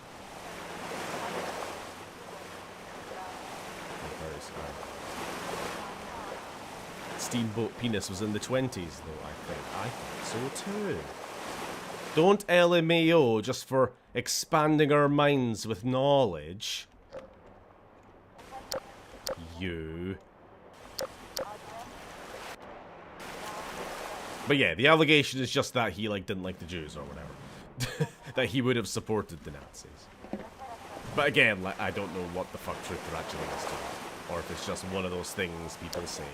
Steamboat Penis was in the 20s, though, I think so too. Don't LMAO just for expanding our minds with knowledge. You. But yeah, the allegation is just that he, like, didn't like the Jews or whatever. That he would have supported the Nazis. But again, like, I don't know what the fuck truth there actually is to it. Or if it's just one of those things people say.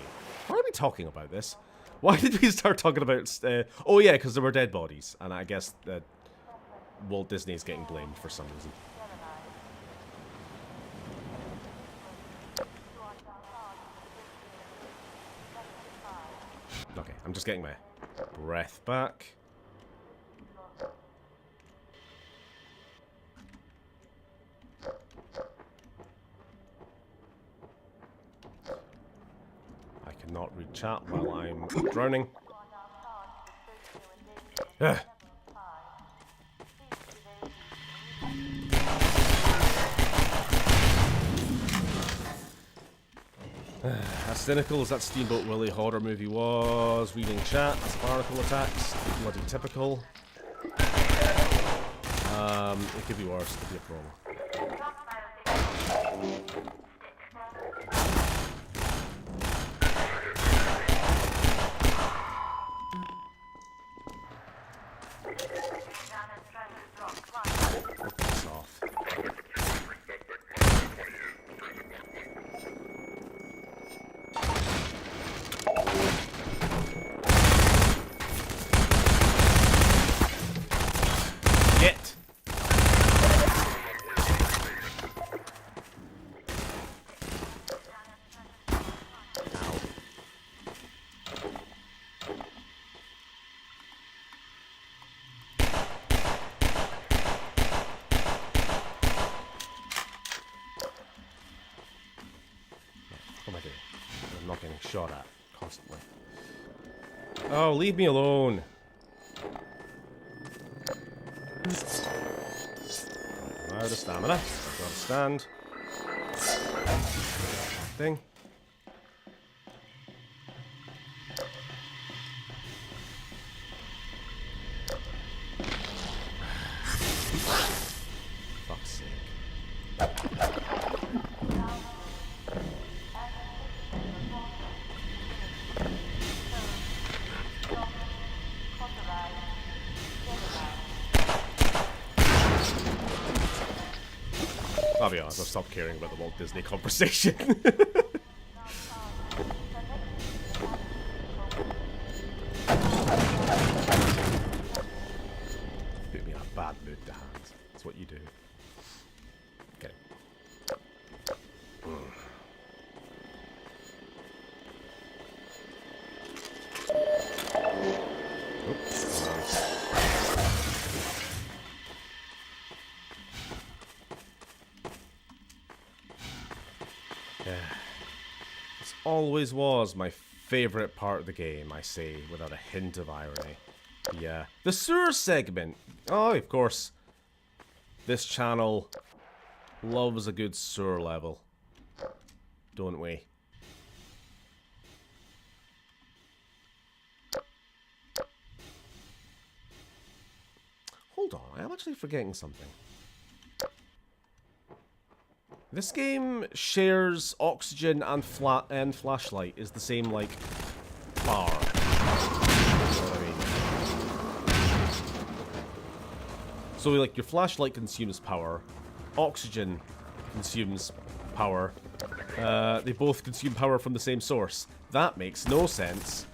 Why are we talking about this? Why did we start talking about... oh yeah, because there were dead bodies. And I guess that Walt Disney is getting blamed for some reason. Okay, I'm just getting my breath back. I cannot read chat while I'm drowning. Ugh. As cynical as that Steamboat Willie horror movie was, reading chat as barnacle attacks, bloody typical. It could be worse, it could be a problem. Piss off. Get! What am I doing? I'm not getting shot at constantly. Oh, leave me alone. I'm out of stamina. I've got to stand. Thing. Fuck's sake. I'll be honest, I've stopped caring about the Walt Disney conversation. Put me in a bad mood to hand. That's what you do. Okay. This always was my favorite part of the game, I say, without a hint of irony. The sewer segment. Oh, of course. This channel loves a good sewer level. Don't we? I'm actually forgetting something. This game shares oxygen and flashlight is the same, like, bar. You know what I mean? So, like, your flashlight consumes power. Oxygen consumes power. They both consume power from the same source. That makes no sense.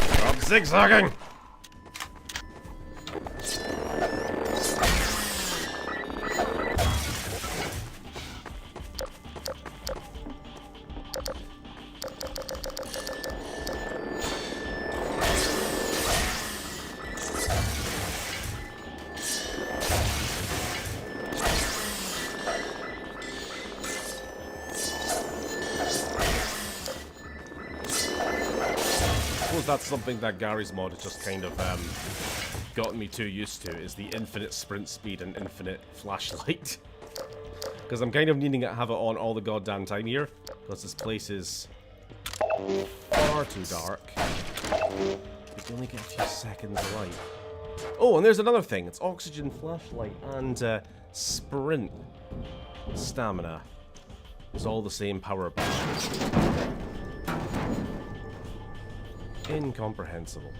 Stop zigzagging! That's something that Gary's mod has just kind of gotten me too used to, is the infinite sprint speed and infinite flashlight. Because I'm kind of needing to have it on all the goddamn time here, because this place is far too dark. You can only get a few seconds of light. Oh, and there's another thing. It's oxygen, flashlight, and sprint stamina. It's all the same power boost. Incomprehensible.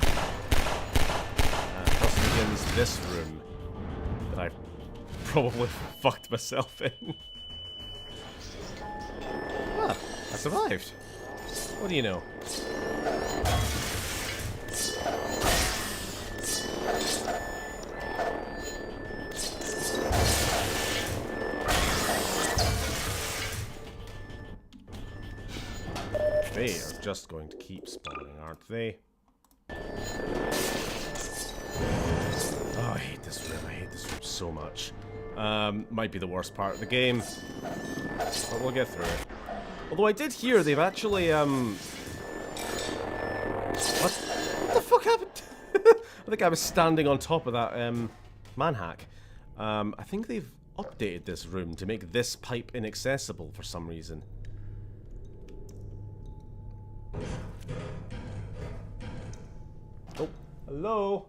Thus begins this room that I've probably fucked myself in. Ah, I survived. What do you know? They are just going to keep spawning, aren't they? Oh, I hate this room. I hate this room so much. Might be the worst part of the game, but we'll get through it. Although I did hear they've actually, What the fuck happened? I think I was standing on top of that, manhack. I think they've updated this room to make this pipe inaccessible for some reason. Oh, hello?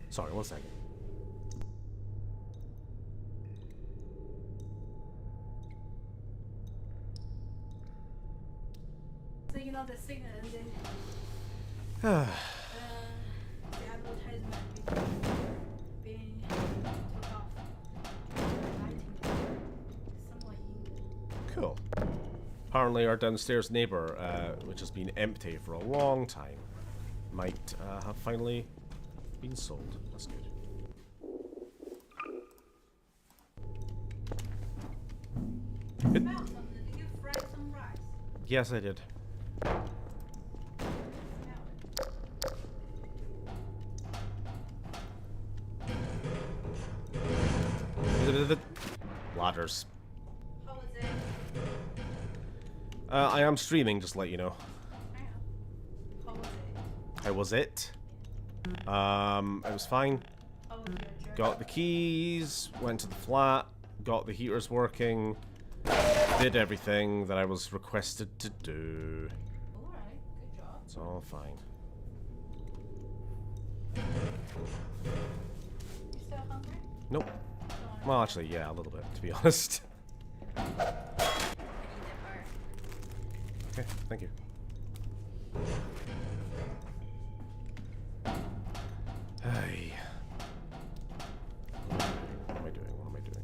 Sorry, 1 second. So you know the signal and then the advertisement being took off. Lighting. Someone in. Cool. Apparently our downstairs neighbour, which has been empty for a long time, might have finally been sold. That's good. Did you fry some rice? Yes, I did. Ladders. How was it? I am streaming, just to let you know. How was it? How was it? It was fine. How was your journey? Got the keys, went to the flat, got the heaters working, did everything that I was requested to do. Alright, good job. It's all fine. You still hungry? Nope. Well, actually, yeah, a little bit, to be honest. Okay, thank you. Hey. What am I doing? What am I doing?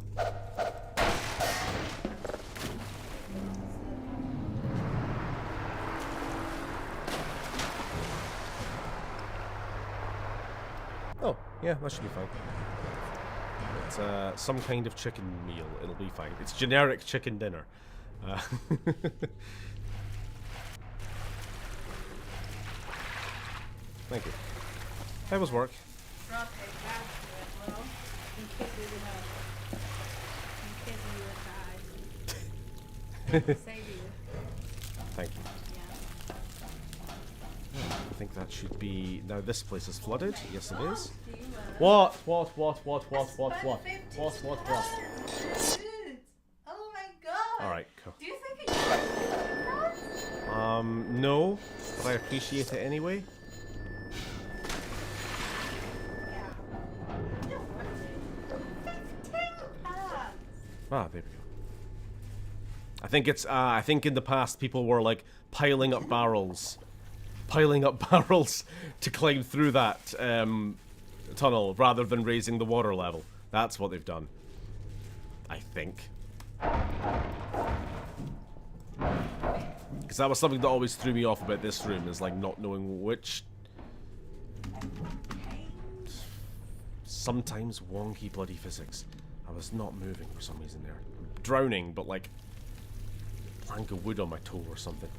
Oh, yeah, that should be fine. It's some kind of chicken meal. It'll be fine. It's generic chicken dinner. Thank you. How was work? Drop a gas as well. case you would die. Save you. Thank you. Yeah. I think that should be... Now this place is flooded. Yes, it is. What? What? Dude, oh my god. Alright, cool. Do you think it No. But I appreciate it anyway. Ah, there we go. I think it's, I think in the past people were like piling up barrels to climb through that tunnel rather than raising the water level. That's what they've done. I think. Because that was something that always threw me off about this room, is like not knowing which... Sometimes wonky bloody physics. I was not moving for some reason there. I'm drowning, but like... plank of wood on my toe or something.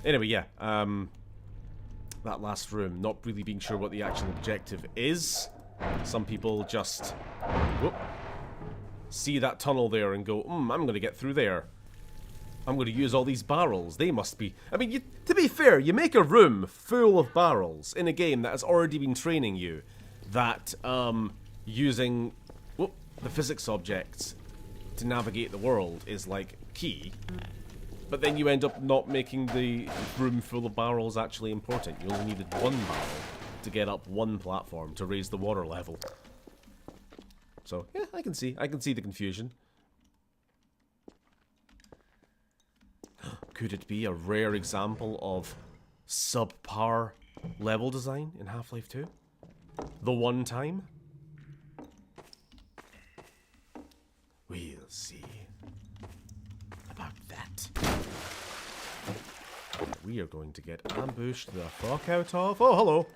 Anyway, yeah. That last room, not really being sure what the actual objective is. Some people just... whoop, see that tunnel there and go, I'm going to get through there. I'm going to use all these barrels. They must be... I mean, to be fair, you make a room full of barrels in a game that has already been training you that using the physics objects to navigate the world is, like, key. But then you end up not making the room full of barrels actually important. You only needed one barrel to get up one platform to raise the water level. So, yeah, I can see the confusion. Could it be a rare example of subpar level design in Half-Life 2? The one time? We'll see about that. We are going to get ambushed the fuck out of... Oh, hello!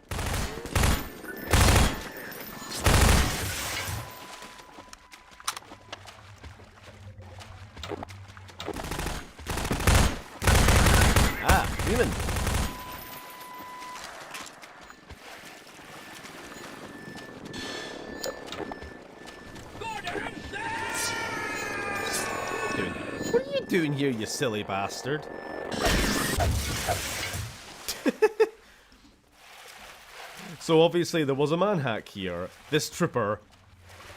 Demon! What are you doing here, you silly bastard? So obviously there was a manhack here. This trooper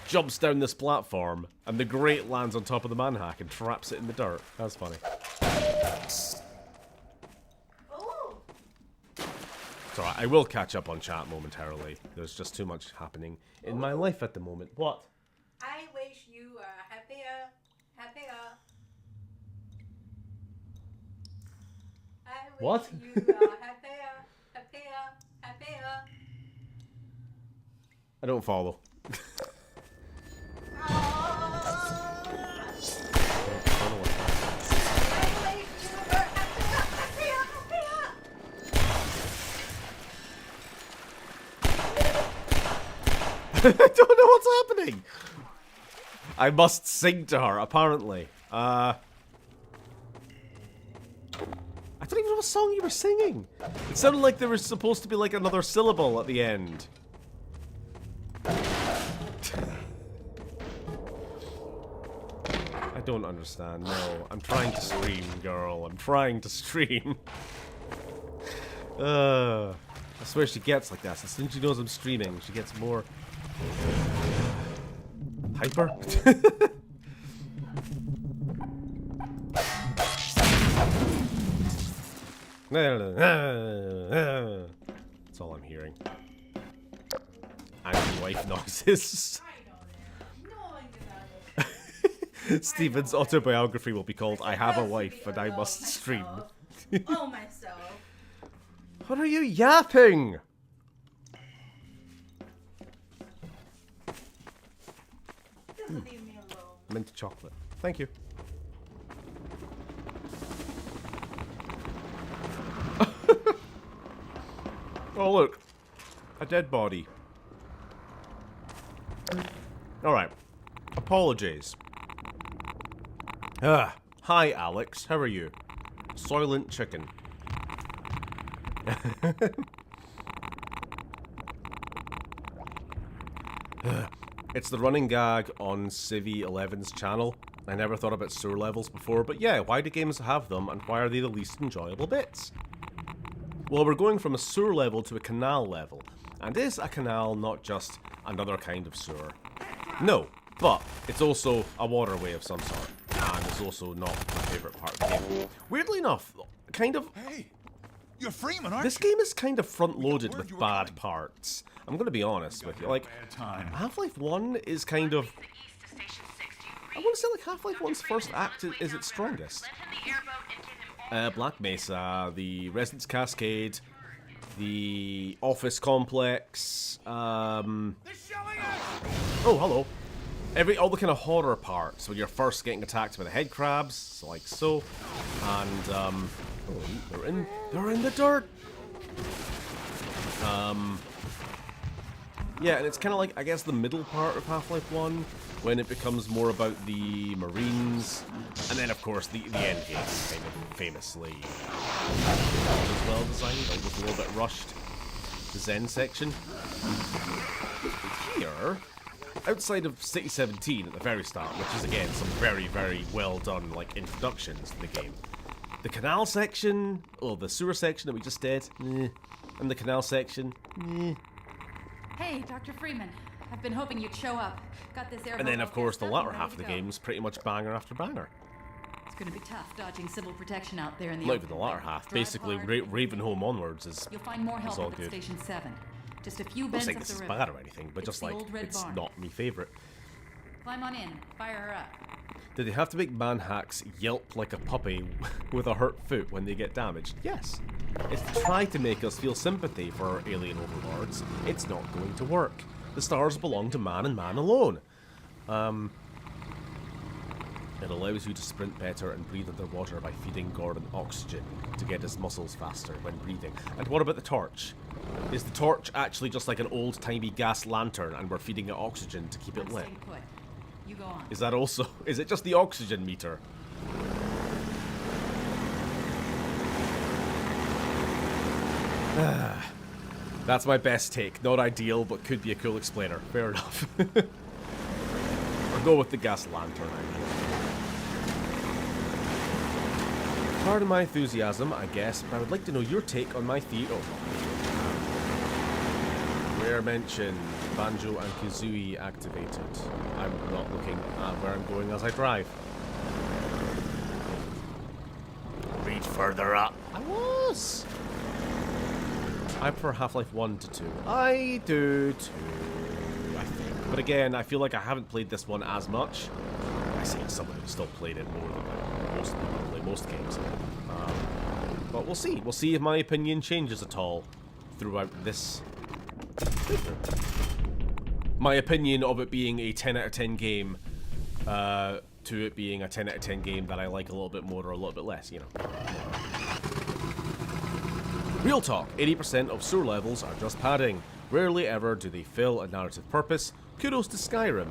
jumps down this platform and the grate lands on top of the manhack and traps it in the dirt. That's funny. It's alright, I will catch up on chat momentarily. There's just too much happening in my life at the moment. What? I wish you were happier. I wish What? you were happier. I don't follow. I don't know what's happening. I must sing to her, apparently. I don't even know what song you were singing. It sounded like there was supposed to be like another syllable at the end. I don't understand. No, I'm trying to stream, girl. I'm trying to stream. I swear she gets like that. As soon as she knows I'm streaming, she gets more hyper. That's all I'm hearing. Angry wife noises. Stephen's autobiography will be called I Have a Wife and I Must Stream. Oh, myself. What are you yapping? Just leave me alone. Mint chocolate. Thank you. Oh, look. A dead body. Alright. Apologies. Hi, Alex. How are you? Soylent chicken. It's the running gag on Civi 11's channel. I never thought about sewer levels before, but yeah, why do games have them, and why are they the least enjoyable bits? Well, we're going from a sewer level to a canal level. And is a canal not just another kind of sewer? No, but it's also a waterway of some sort. And it's also not my favourite part of the game. Weirdly enough, kind of... Hey, you're Freeman, aren't This you? game is kind of front-loaded with bad parts. I'm going to be honest with you. Like, Half-Life 1 is kind of... I want to say, like, Half-Life 1's first act is its strongest. Black Mesa, the Residence Cascade, the office complex, oh, hello. All the kind of horror parts when you're first getting attacked by the head crabs, like so, and, oh, they're in the dirt! Yeah, and it's kind of like, I guess, the middle part of Half-Life 1, when it becomes more about the Marines, and then, of course, the end game, kind of famously as well designed, almost a little bit rushed. The Zen section. Here, outside of City 17 at the very start, which is, again, some very, very well done, like, introductions to the game. The canal section, the sewer section that we just did, and the canal section, Hey, Dr. Freeman. I've been hoping you'd show up. Got this airboat. and then, of course, the all latter ready half of to the go. game is pretty much banger after banger. It's gonna be tough dodging civil protection out there in the Not open. even the latter half. Drive Basically, hard. Ravenholm onwards is You'll find more help all up at good. Station 7. Just a few I'm not bends saying up this the is river. bad or anything, but It's just the like, old red it's barn. not my favourite. Climb on in. Fire her up. Did they have to make manhacks yelp like a puppy with a hurt foot when they get damaged? Yes. It's to try to make us feel sympathy for our alien overlords. It's not going to work. The stars belong to man and man alone. It allows you to sprint better and breathe underwater by feeding Gordon oxygen to get his muscles faster when breathing. And what about the torch? Is the torch actually just like an old-timey gas lantern and we're feeding it oxygen to keep it lit? Stay put. You go on. Is that also... Is it just the oxygen meter? That's my best take. Not ideal, but could be a cool explainer. Fair enough. Or go with the gas lantern, I mean. Pardon my enthusiasm, I guess, but I would like to know your take on my theory. Rare mention. Banjo and Kazooie activated. I'm not looking at where I'm going as I drive. Read further up. I was. I prefer Half-Life 1 to 2. I do too, I think. But again, I feel like I haven't played this one as much. I say as someone who's still played it more than most people play most games. But we'll see. We'll see if my opinion changes at all throughout this playthrough. My opinion of it being a 10 out of 10 game to it being a 10 out of 10 game that I like a little bit more or a little bit less, you know. Real talk, 80% of sewer levels are just padding. Rarely ever do they fill a narrative purpose. Kudos to Skyrim.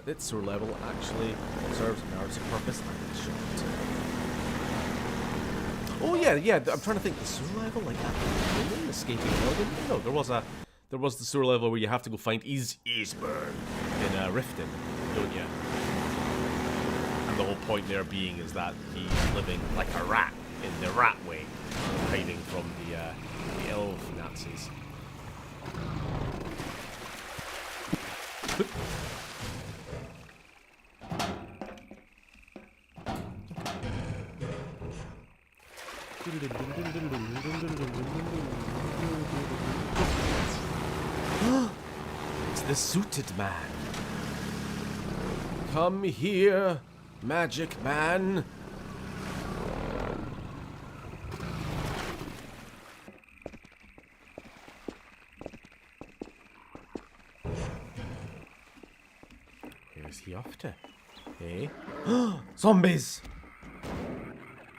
Its sewer level actually serves a narrative purpose and it's short. Oh yeah, I'm trying to think, the sewer level, like that, escaping Morgan? No, there was the sewer level where you have to go find Eastburn in Riften, don't you? And the whole point there being is that he's living like a rat in the rat way, hiding from the elf Nazis. It's the suited man. Come here, magic man. Where's he off to? Hey? Zombies!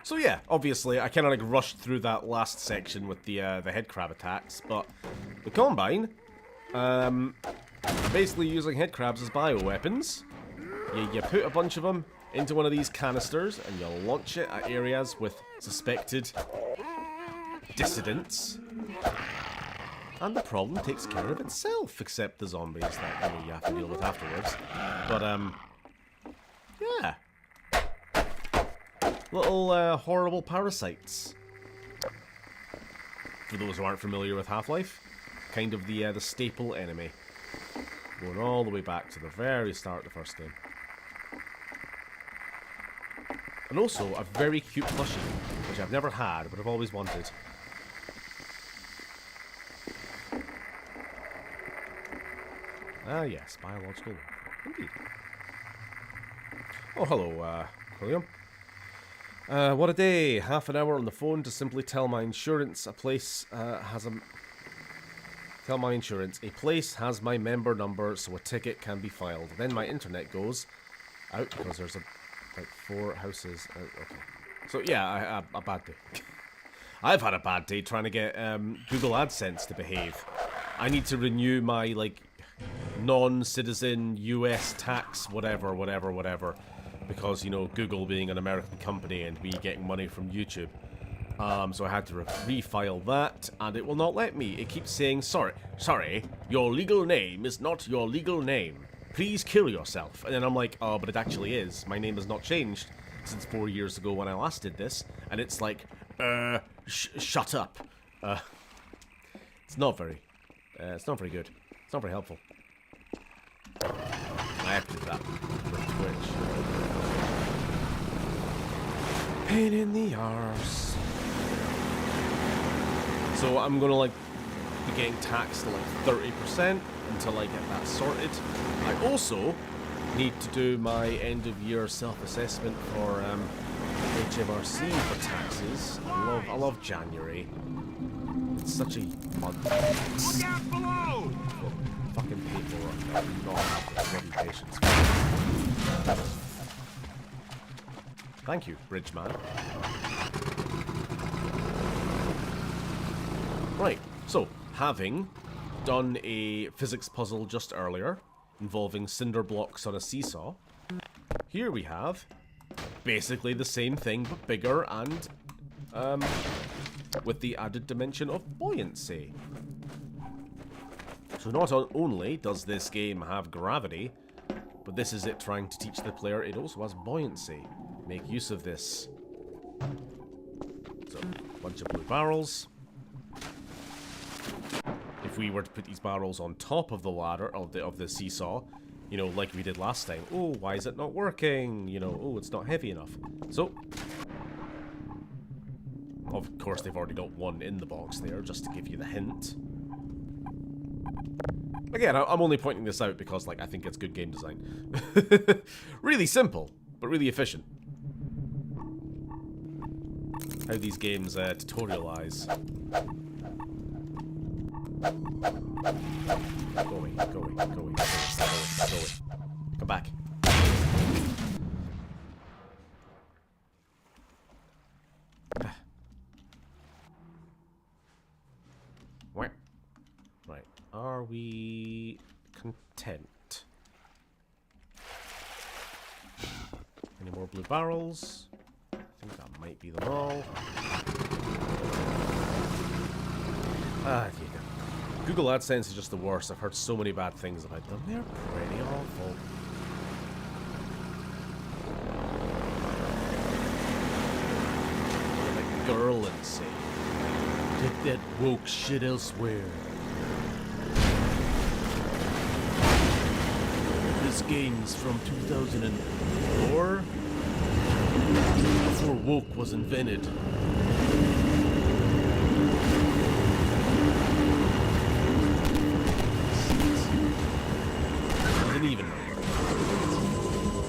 So yeah, obviously I kind of like rushed through that last section with the head crab attacks, but the Combine, basically using head crabs as bioweapons. You put a bunch of them into one of these canisters and you launch it at areas with suspected dissidents. and the problem takes care of itself, except the zombies that you have to deal with afterwards. But yeah, little horrible parasites. For those who aren't familiar with Half-Life, kind of the staple enemy, going all the way back to the very start of the first game. And also a very cute plushie, which I've never had, but I've always wanted. Ah yes, biological warfare. Indeed. Oh, hello, William. What a day. Half an hour on the phone to simply tell my insurance a place has my member number so a ticket can be filed. Then my internet goes out because there's like 4 houses out. Okay. So yeah, I had a bad day. I've had a bad day trying to get Google AdSense to behave. I need to renew my like non-citizen US tax whatever, because, you know, Google being an American company and me getting money from YouTube. So I had to refile that, and it will not let me. It keeps saying, sorry, your legal name is not your legal name. Please kill yourself. And then I'm like, oh, but it actually is. My name has not changed since 4 years ago when I last did this. And it's like, shut up. It's not very good. It's not very helpful. I have to do that with Twitch. Pain in the arse. So I'm gonna like be getting taxed to like 30% until I get that sorted. I also need to do my end of year self-assessment for HMRC for taxes. I love January. It's such a month. Look out below! Fucking paperwork. I do not have the bloody patience. Thank you, Bridgeman. Right, so, having done a physics puzzle just earlier, involving cinder blocks on a seesaw, here we have basically the same thing, but bigger and, with the added dimension of buoyancy. So not only does this game have gravity, but this is it trying to teach the player it also has buoyancy. Make use of this. So, a bunch of blue barrels. If we were to put these barrels on top of the ladder, of the seesaw, you know, like we did last time. Oh, why is it not working? You know, oh, it's not heavy enough. So, of course they've already got one in the box there, just to give you the hint. Again, I'm only pointing this out because, like, I think it's good game design. Really simple, but really efficient. How these games tutorialize. Go away. Come back. Where? Right. Are we content? Any more blue barrels? I think that might be them all. Ah, yeah. Google AdSense is just the worst. I've heard so many bad things about them. They're pretty awful. Like girl and say, take that woke shit elsewhere. This game's from 2004, before woke was invented. Even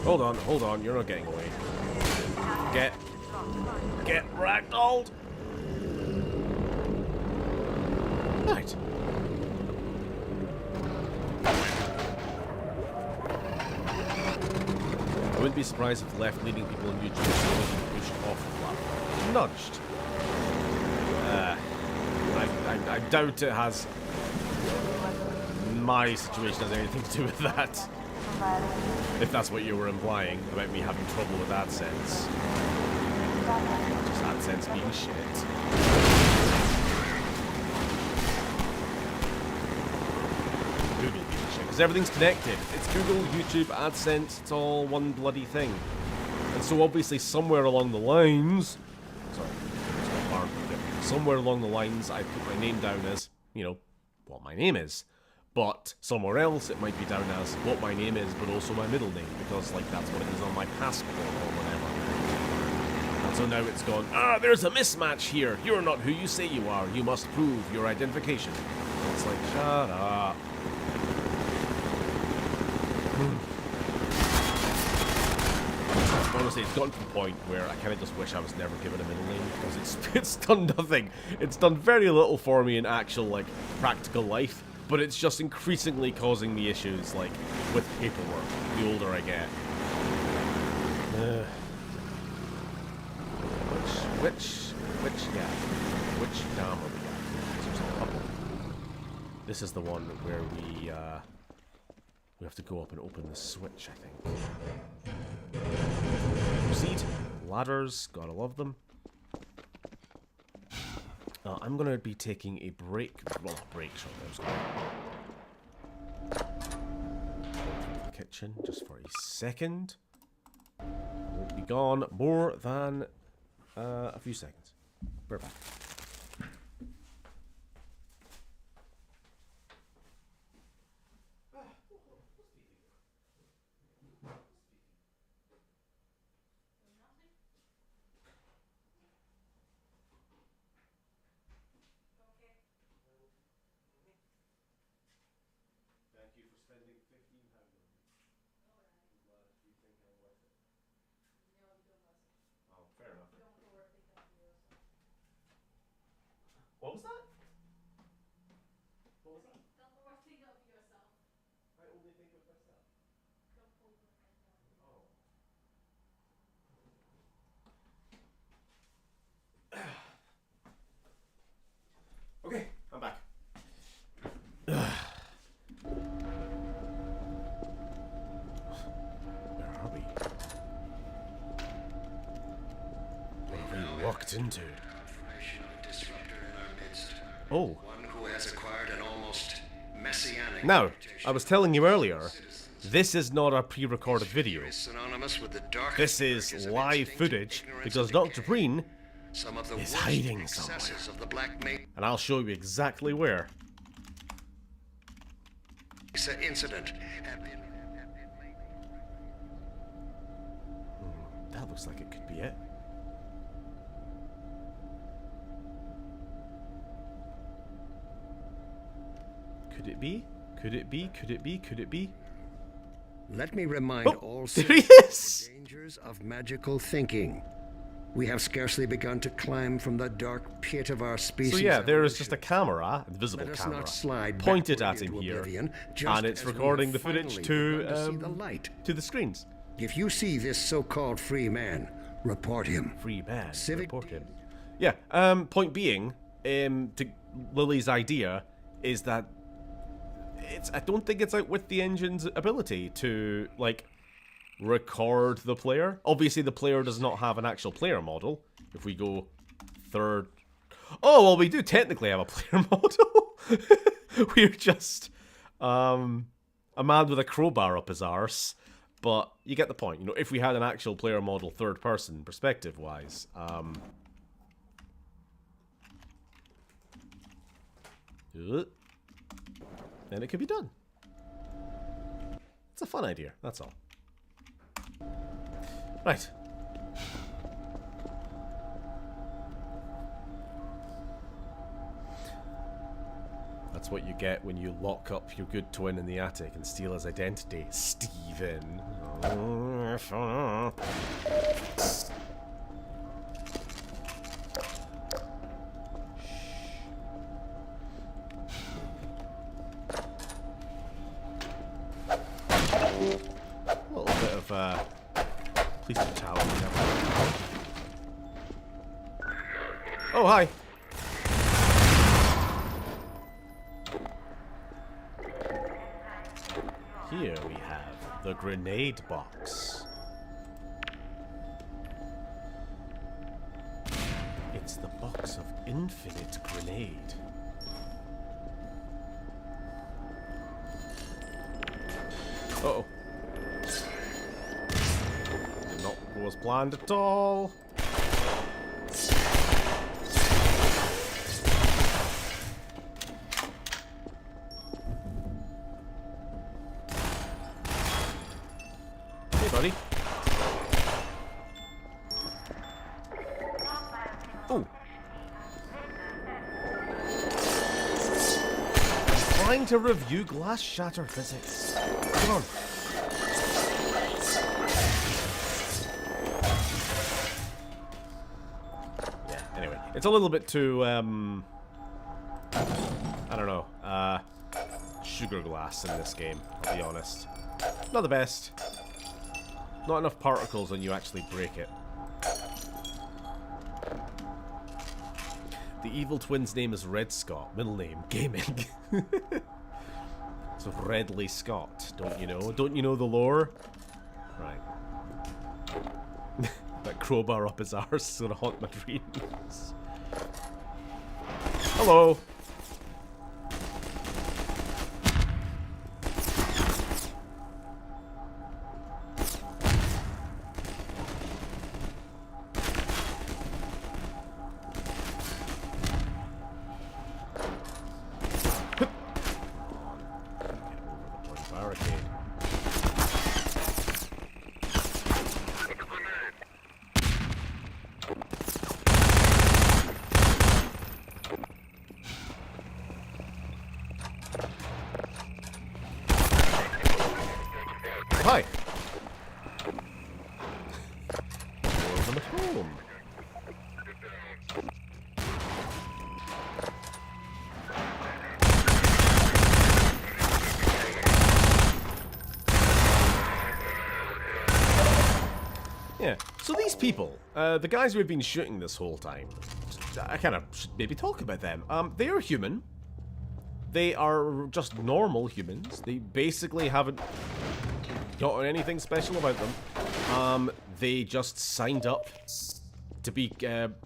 hold on, you're not getting away. Get ragdolled. Right. I wouldn't be surprised if the left-leaning people on YouTube were pushed off the platform. Nudged. I doubt it has. My situation has anything to do with that. If that's what you were implying about me having trouble with AdSense. Just AdSense being shit. Because everything's connected. It's Google, YouTube, AdSense, it's all one bloody thing. And so obviously somewhere along the lines... Sorry, it's got alarm. Somewhere along the lines I put my name down as, you know, what my name is. But somewhere else it might be down as what my name is, but also my middle name, because like that's what it is on my passport or whatever. And so now it's gone, there's a mismatch here. You're not who you say you are. You must prove your identification. And it's like, shut up. Honestly, it's gotten to the point where I kind of just wish I was never given a middle name, because it's done nothing. It's done very little for me in actual, like, practical life. But it's just increasingly causing me issues, like, with paperwork, the older I get. Which dam are we at? There's a couple. This is the one where we have to go up and open the switch, I think. Proceed. Ladders, gotta love them. I'm gonna be taking a break. Well, a break shot. Go to the kitchen just for a second. Won't be gone more than a few seconds. Perfect. What was that? What was that? Don't overthink of yourself. I only think of myself. Don't overthink of yourself. Oh. Okay, I'm back. Where are we? What have we walked into? Oh. One who has acquired an almost messianic Now, I was telling you earlier, this is not a pre-recorded video. This is live footage because Dr. Breen is hiding somewhere. And I'll show you exactly where. Incident. That looks like it could be it. Could it be? Could it be? Could it be? Could it be? Let me remind all there he citizens of the dangers of magical thinking. We have scarcely begun to climb from the dark pit of our species. So yeah, there is just a camera, invisible Let us camera, not slide pointed backward at him into here, oblivion, just and it's as we recording have the footage finally to begun to see the light. to the screens. If you see this so-called free man, report him. Free man, Civic report him. Yeah. Point being, to Lily's idea is that I don't think it's out with the engine's ability to like record the player. Obviously, the player does not have an actual player model. If we go third, oh well, we do technically have a player model. We're just a man with a crowbar up his arse. But you get the point. You know, if we had an actual player model, third person perspective wise, then it could be done. It's a fun idea, that's all. Right. That's what you get when you lock up your good twin in the attic and steal his identity, Steven. A little bit of police brutality. Oh, hi. Here we have the grenade box. It's the box of infinite grenade. Uh-oh. Did not go as planned at all. Hey, buddy. Oh. Trying to review glass shatter physics. Come on. Yeah, anyway. It's a little bit too, I don't know, sugar glass in this game, I'll be honest. Not the best. Not enough particles when you actually break it. The evil twin's name is Red Scott. Middle name, Gaming. So Redley Scott, don't you know? Don't you know the lore? Right. That crowbar up his arse is gonna haunt my dreams. Hello. Hi. Welcome at home. Yeah, so these people, the guys we've been shooting this whole time, I kind of should maybe talk about them. They are human. They are just normal humans. They basically haven't got anything special about them. They just signed up to be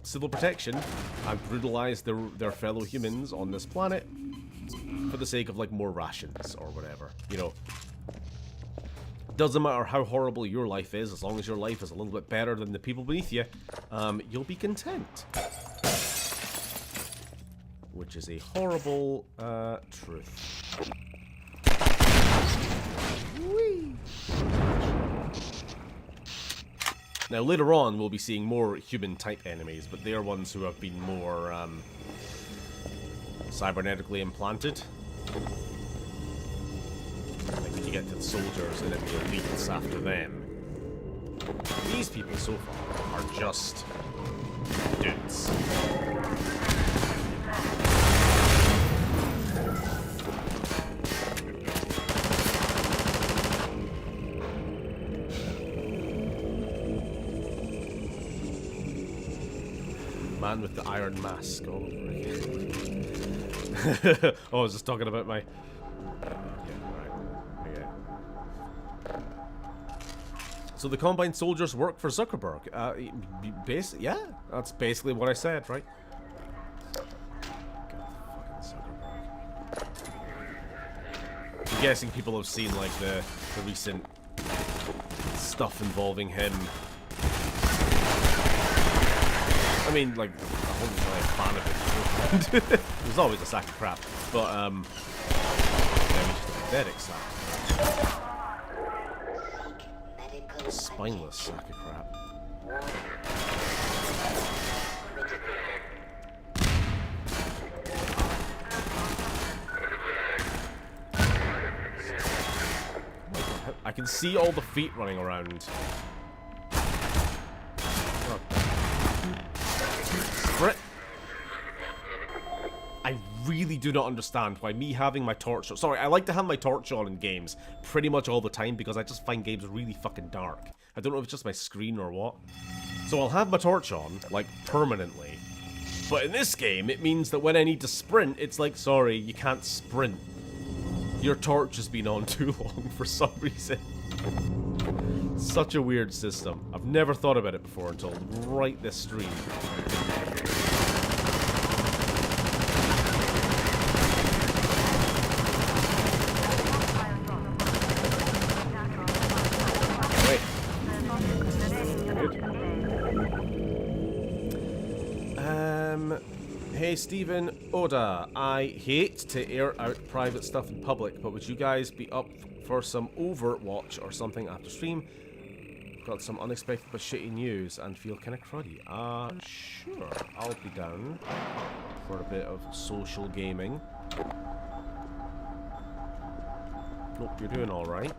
civil protection and brutalize their fellow humans on this planet for the sake of, like, more rations or whatever. You know, doesn't matter how horrible your life is, as long as your life is a little bit better than the people beneath you, you'll be content. Which is a horrible truth. Whee! Now later on we'll be seeing more human-type enemies, but they are ones who have been more cybernetically implanted. Like when you get to the soldiers and then the elites after them. These people so far are just dudes. Man with the iron mask all over again. Oh, I was just talking about my... So the Combine soldiers work for Zuckerberg. Yeah, that's basically what I said, right? God, fucking Zuckerberg. I'm guessing people have seen, like, the recent stuff involving him. I mean, like, I wasn't really a fan of it. It was always a sack of crap, but yeah, we just a pathetic sack. Spineless sack of crap. I can see all the feet running around. Oh. Sprint. I really do not understand why me having my torch on... Sorry, I like to have my torch on in games pretty much all the time because I just find games really fucking dark. I don't know if it's just my screen or what. So I'll have my torch on, like, permanently. But in this game, it means that when I need to sprint, it's like, sorry, you can't sprint. Your torch has been on too long for some reason. Such a weird system. I've never thought about it before until right this stream. Hey Stephen, Oda, I hate to air out private stuff in public, but would you guys be up for some Overwatch or something after stream? Got some unexpected but shitty news and feel kinda cruddy. Sure, I'll be down for a bit of social gaming. Hope you're doing alright.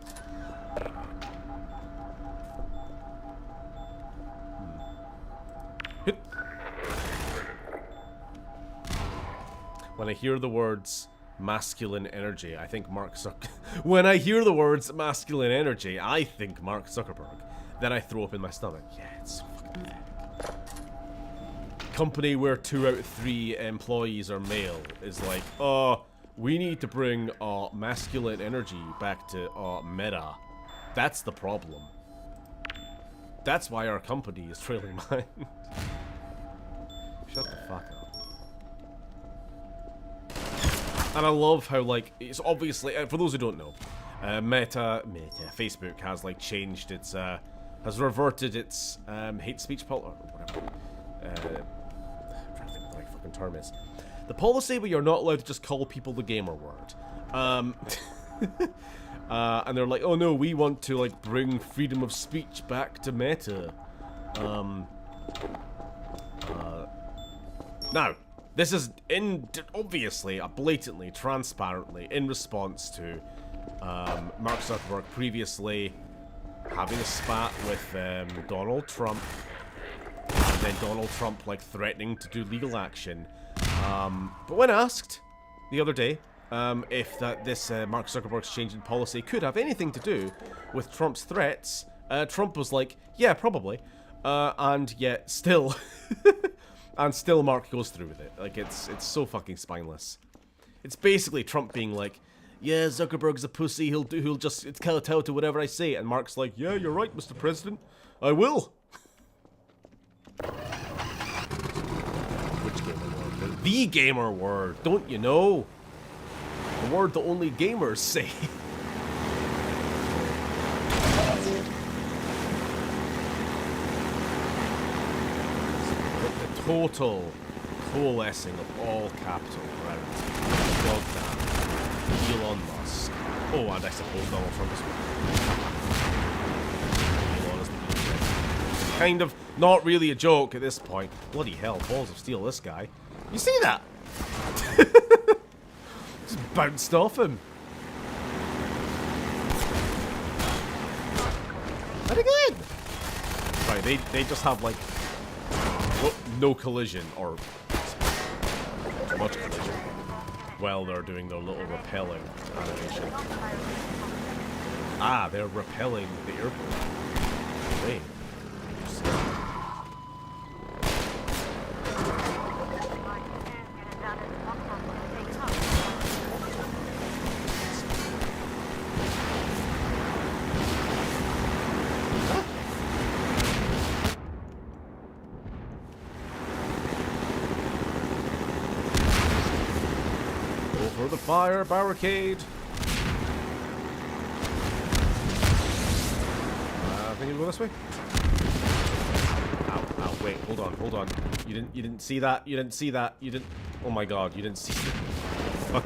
When I hear the words masculine energy, I think Mark Zuck. When I hear the words masculine energy, I think Mark Zuckerberg. Then I throw up in my stomach. Yeah, it's so fucking pathetic. Company where 2 out of 3 employees are male is like, we need to bring masculine energy back to meta. That's the problem. That's why our company is trailing behind. Shut the fuck up. And I love how, like, it's obviously, for those who don't know, Meta, Facebook has, like, changed its, has reverted its, hate speech policy, or whatever. I'm trying to think what the right fucking term is. The policy where you're not allowed to just call people the gamer word. And they're like, oh no, we want to, like, bring freedom of speech back to Meta. Now, this is obviously, blatantly, transparently in response to Mark Zuckerberg previously having a spat with Donald Trump, and then Donald Trump like threatening to do legal action. But when asked the other day if this Mark Zuckerberg's change in policy could have anything to do with Trump's threats, Trump was like, yeah, probably, and yet still. And still Mark goes through with it. Like, it's so fucking spineless. It's basically Trump being like, yeah, Zuckerberg's a pussy, he'll just kowtow to whatever I say. And Mark's like, yeah, you're right, Mr. President. I will. Which gamer word? The gamer word, don't you know? The word that only gamers say. Total coalescing of all capital around Goddamn Elon Musk. Oh, and I suppose Donald Trump as well. Elon is the evil. Kind of not really a joke at this point. Bloody hell, balls of steel, this guy. You see that? Just bounced off him. And again! Right, they just have like no collision, or too much collision, while they're doing their little repelling animation. Ah, they're repelling the airport. Wait. The fire barricade. I think you go this way. Ow, ow, wait, hold on. You didn't see that. You didn't see that. You didn't. Oh my god, you didn't see that. Fuck.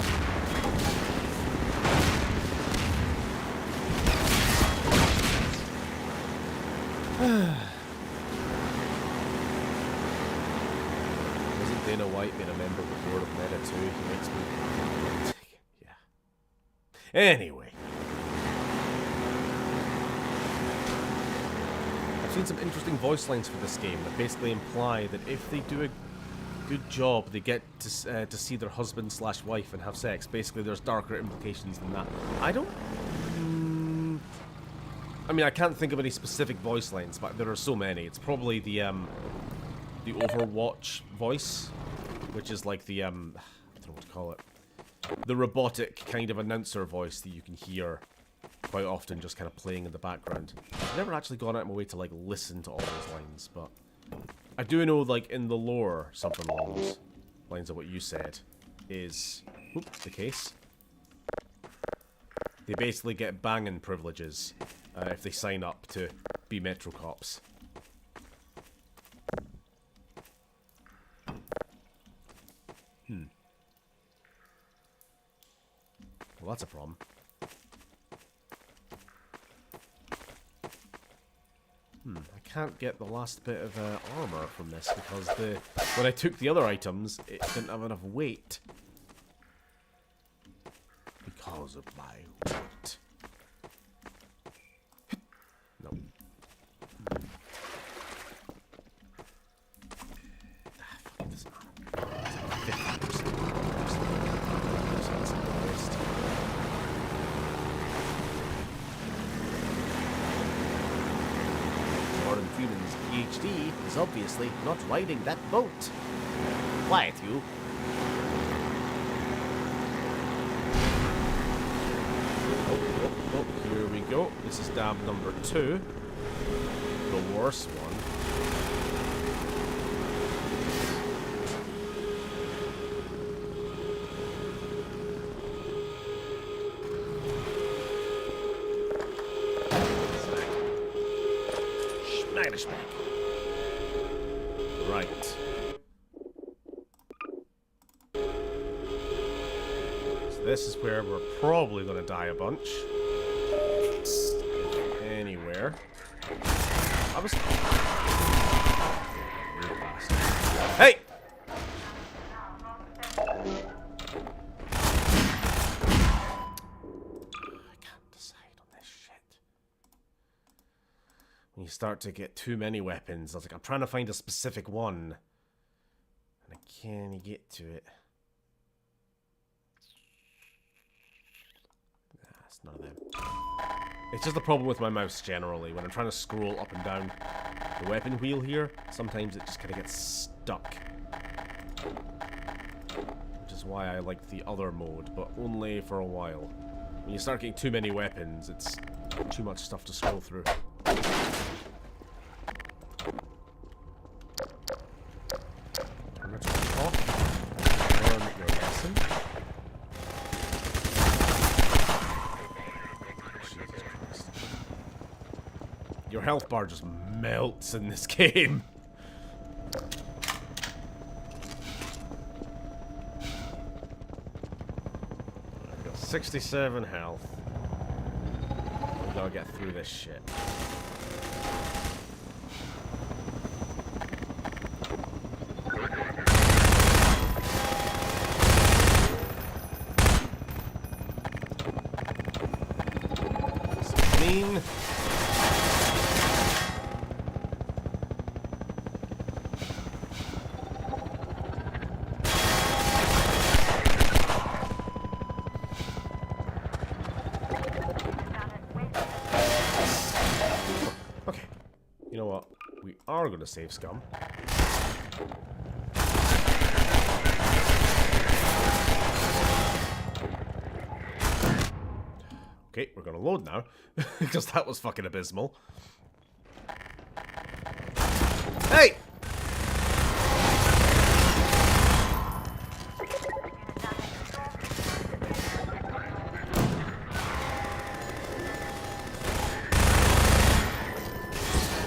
Wasn't Dana White made a member of the board of Meta too? He makes me. Anyway. I've seen some interesting voice lines for this game that basically imply that if they do a good job, they get to see their husband/wife and have sex. Basically, there's darker implications than that. I don't... I mean, I can't think of any specific voice lines, but there are so many. It's probably the Overwatch voice, which is like the, I don't know what to call it. The robotic kind of announcer voice that you can hear quite often just kind of playing in the background. I've never actually gone out of my way to like listen to all those lines, but I do know like in the lore something along those lines of what you said is the case. They basically get banging privileges if they sign up to be Metro Cops. Well, that's a problem. I can't get the last bit of armor from this because when I took the other items, it didn't have enough weight. Because of my weight. No. Fuck, it doesn't matter. 50%. Gordon Freeman's PhD is obviously not riding that boat. Quiet, you. Oh, here we go. This is dam number 2. The worst one. Right. So this is where we're probably going to die a bunch. Anywhere. I was... Hey! When you start to get too many weapons, I was like, I'm trying to find a specific one. And I can't get to it. Nah, it's none of them. It's just a problem with my mouse generally. When I'm trying to scroll up and down the weapon wheel here, sometimes it just kind of gets stuck. Which is why I like the other mode, but only for a while. When you start getting too many weapons, it's too much stuff to scroll through. Your health bar just melts in this game. 67 health. We gotta get through this shit. Clean. You know what? We are going to save scum. Okay, we're going to load now. Because that was fucking abysmal. Hey!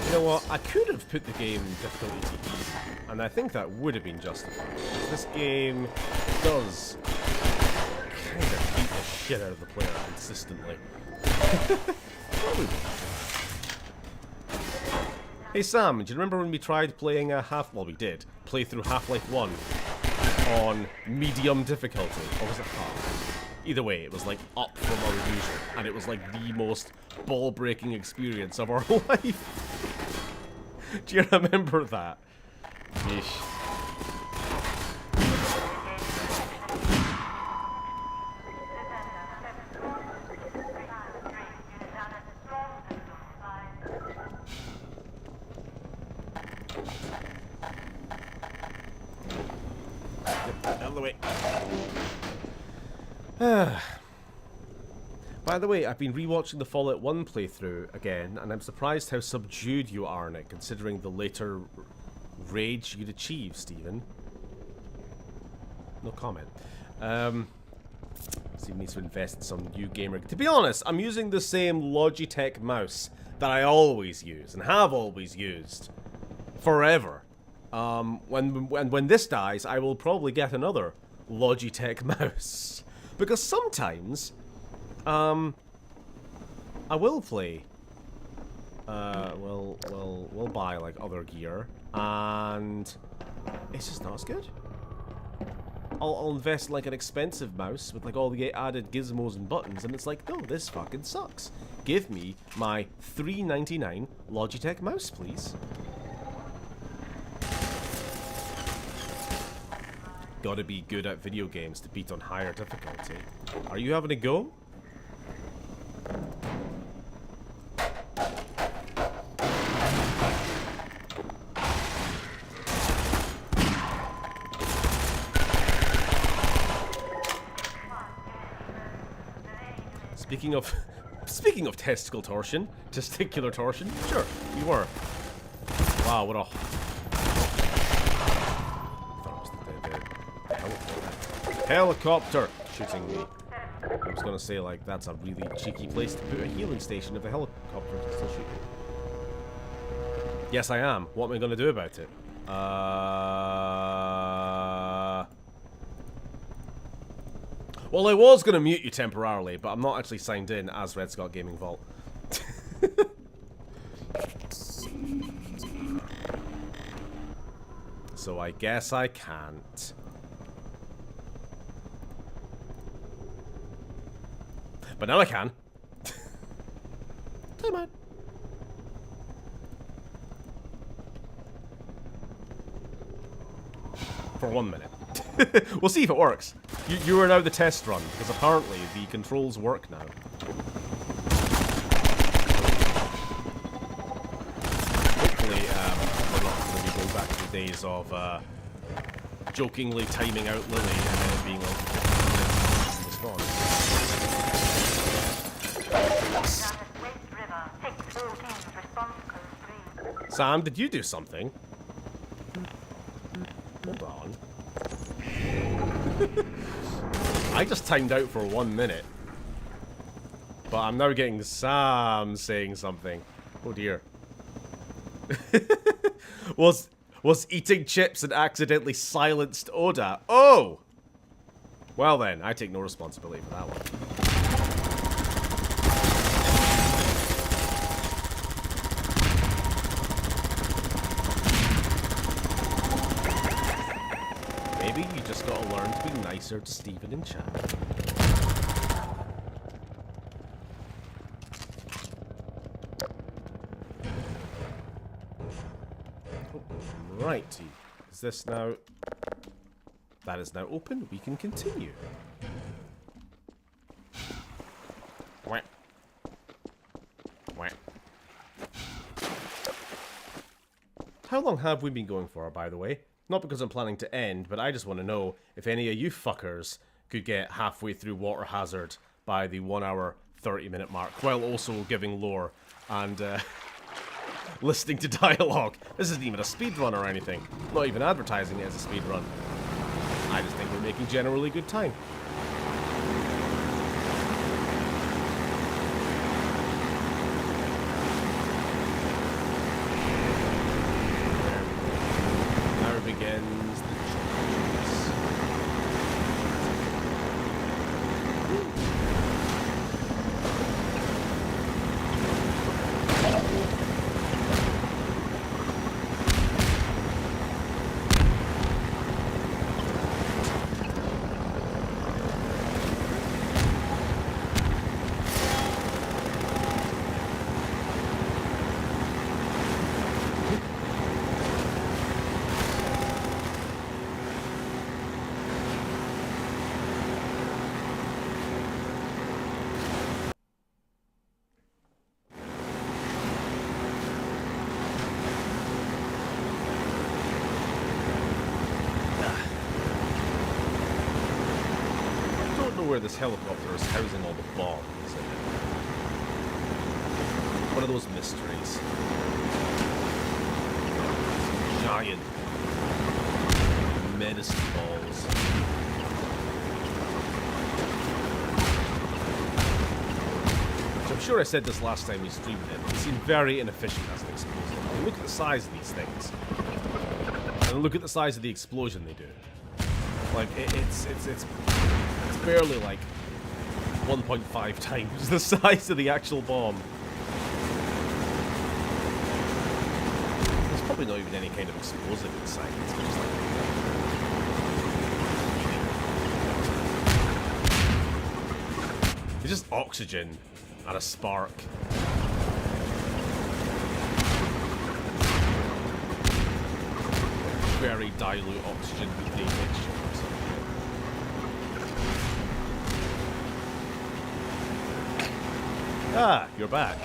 You know what? I could have put the game difficulty to easy, and I think that would have been justified. This game does kind of beat the shit out of the player consistently. Hey Sam, do you remember when we tried playing well, we did play through Half-Life 1 on medium difficulty, or was it half? Either way, it was like up from our usual, and it was like the most ball-breaking experience of our life. Do you remember that? Yeesh. Out of the way. By the way, I've been rewatching the Fallout 1 playthrough again, and I'm surprised how subdued you are in it, considering the later rage you'd achieve, Stephen. No comment. Stephen needs to invest in some new gamer. To be honest, I'm using the same Logitech mouse that I always use, and have always used. Forever. When this dies, I will probably get another Logitech mouse. Because sometimes I will play. We'll buy like other gear, and it's just not as good. I'll invest in like an expensive mouse with like all the added gizmos and buttons, and it's like, no, this fucking sucks. Give me my $3.99 Logitech mouse, please. Gotta be good at video games to beat on higher difficulty. Are you having a go? Speaking of testicular torsion, sure, you were. Wow, what a... I thought it was the helicopter shooting me. I was gonna say, like, that's a really cheeky place to put a healing station if a helicopter can still shoot me. Yes, I am. What am I gonna do about it? Well, I was going to mute you temporarily, but I'm not actually signed in as Red Scott Gaming Vault. So I guess I can't. But now I can. Time out. For 1 minute. We'll see if it works. You are now the test run, because apparently the controls work now. Hopefully, we're not going to be going back to the days of jokingly timing out Lily and then being like 15 response. Sam, did you do something? Hold on. I just timed out for 1 minute. But I'm now getting Sam saying something. Oh dear. was eating chips and accidentally silenced Oda. Oh! Well then, I take no responsibility for that one. Maybe you just gotta learn to be nicer to Steven in chat. Right, is this now... That is now open, we can continue. Wah. Wah. How long have we been going for, by the way? Not because I'm planning to end, but I just want to know if any of you fuckers could get halfway through Water Hazard by the 1 hour 30-minute mark, while also giving lore and listening to dialogue. This isn't even a speedrun or anything. Not even advertising it as a speedrun. I just think we're making generally good time. Begins the choice. Where this helicopter is housing all the bombs. One of those mysteries. Giant menacing balls. So I'm sure I said this last time we streamed it. They seem very inefficient as an explosion. I mean, look at the size of these things. And look at the size of the explosion they do. Like, it's barely like 1.5 times the size of the actual bomb. There's probably not even any kind of explosive inside. It's just like... It's just oxygen and a spark. Very dilute oxygen with the mixture. Ah, you're back.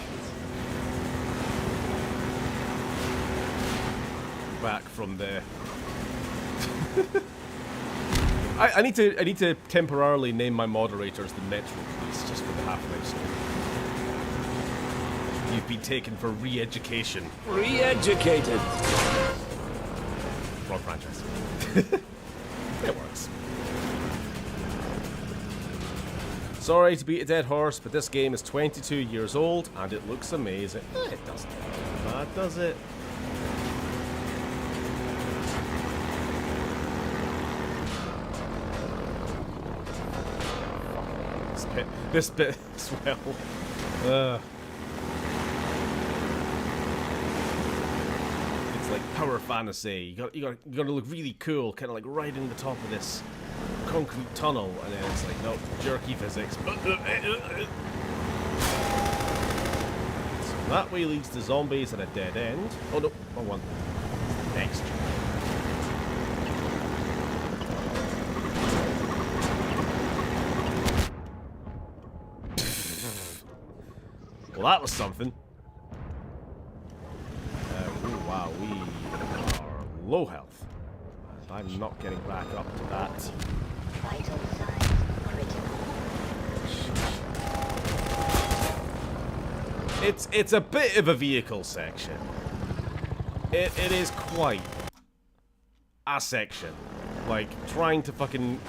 Back from the... I need to temporarily name my moderators the Metro Police just for the Half-Life story. You've been taken for re-education. Re-educated. Wrong franchise. It works. Sorry to beat a dead horse, but this game is 22 years old and it looks amazing. It doesn't look bad, does it? This bit as well. It's like power fantasy. You gotta look really cool, kind of like riding the top of this concrete tunnel, and then it's like, nope, jerky physics. So that way leads to zombies at a dead end. Oh no, wrong one. Next. Well, that was something. Ooh, wow, we are low health. And I'm not getting back up to that. Vital signs critical. It's a bit of a vehicle section. It is quite a section. Like, trying to fucking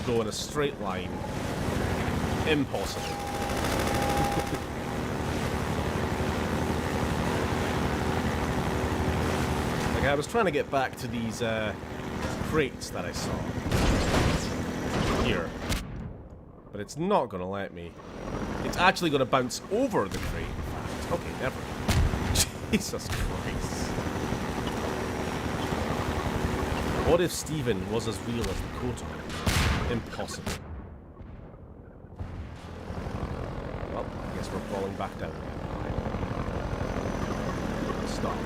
go in a straight line. Impossible. Like, I was trying to get back to these crates that I saw here, but it's not going to let me. It's actually going to bounce over the crate, in fact. Okay, never. Jesus Christ. What if Steven was as real as the coat on? Impossible. Well, I guess we're falling back down again. Stop.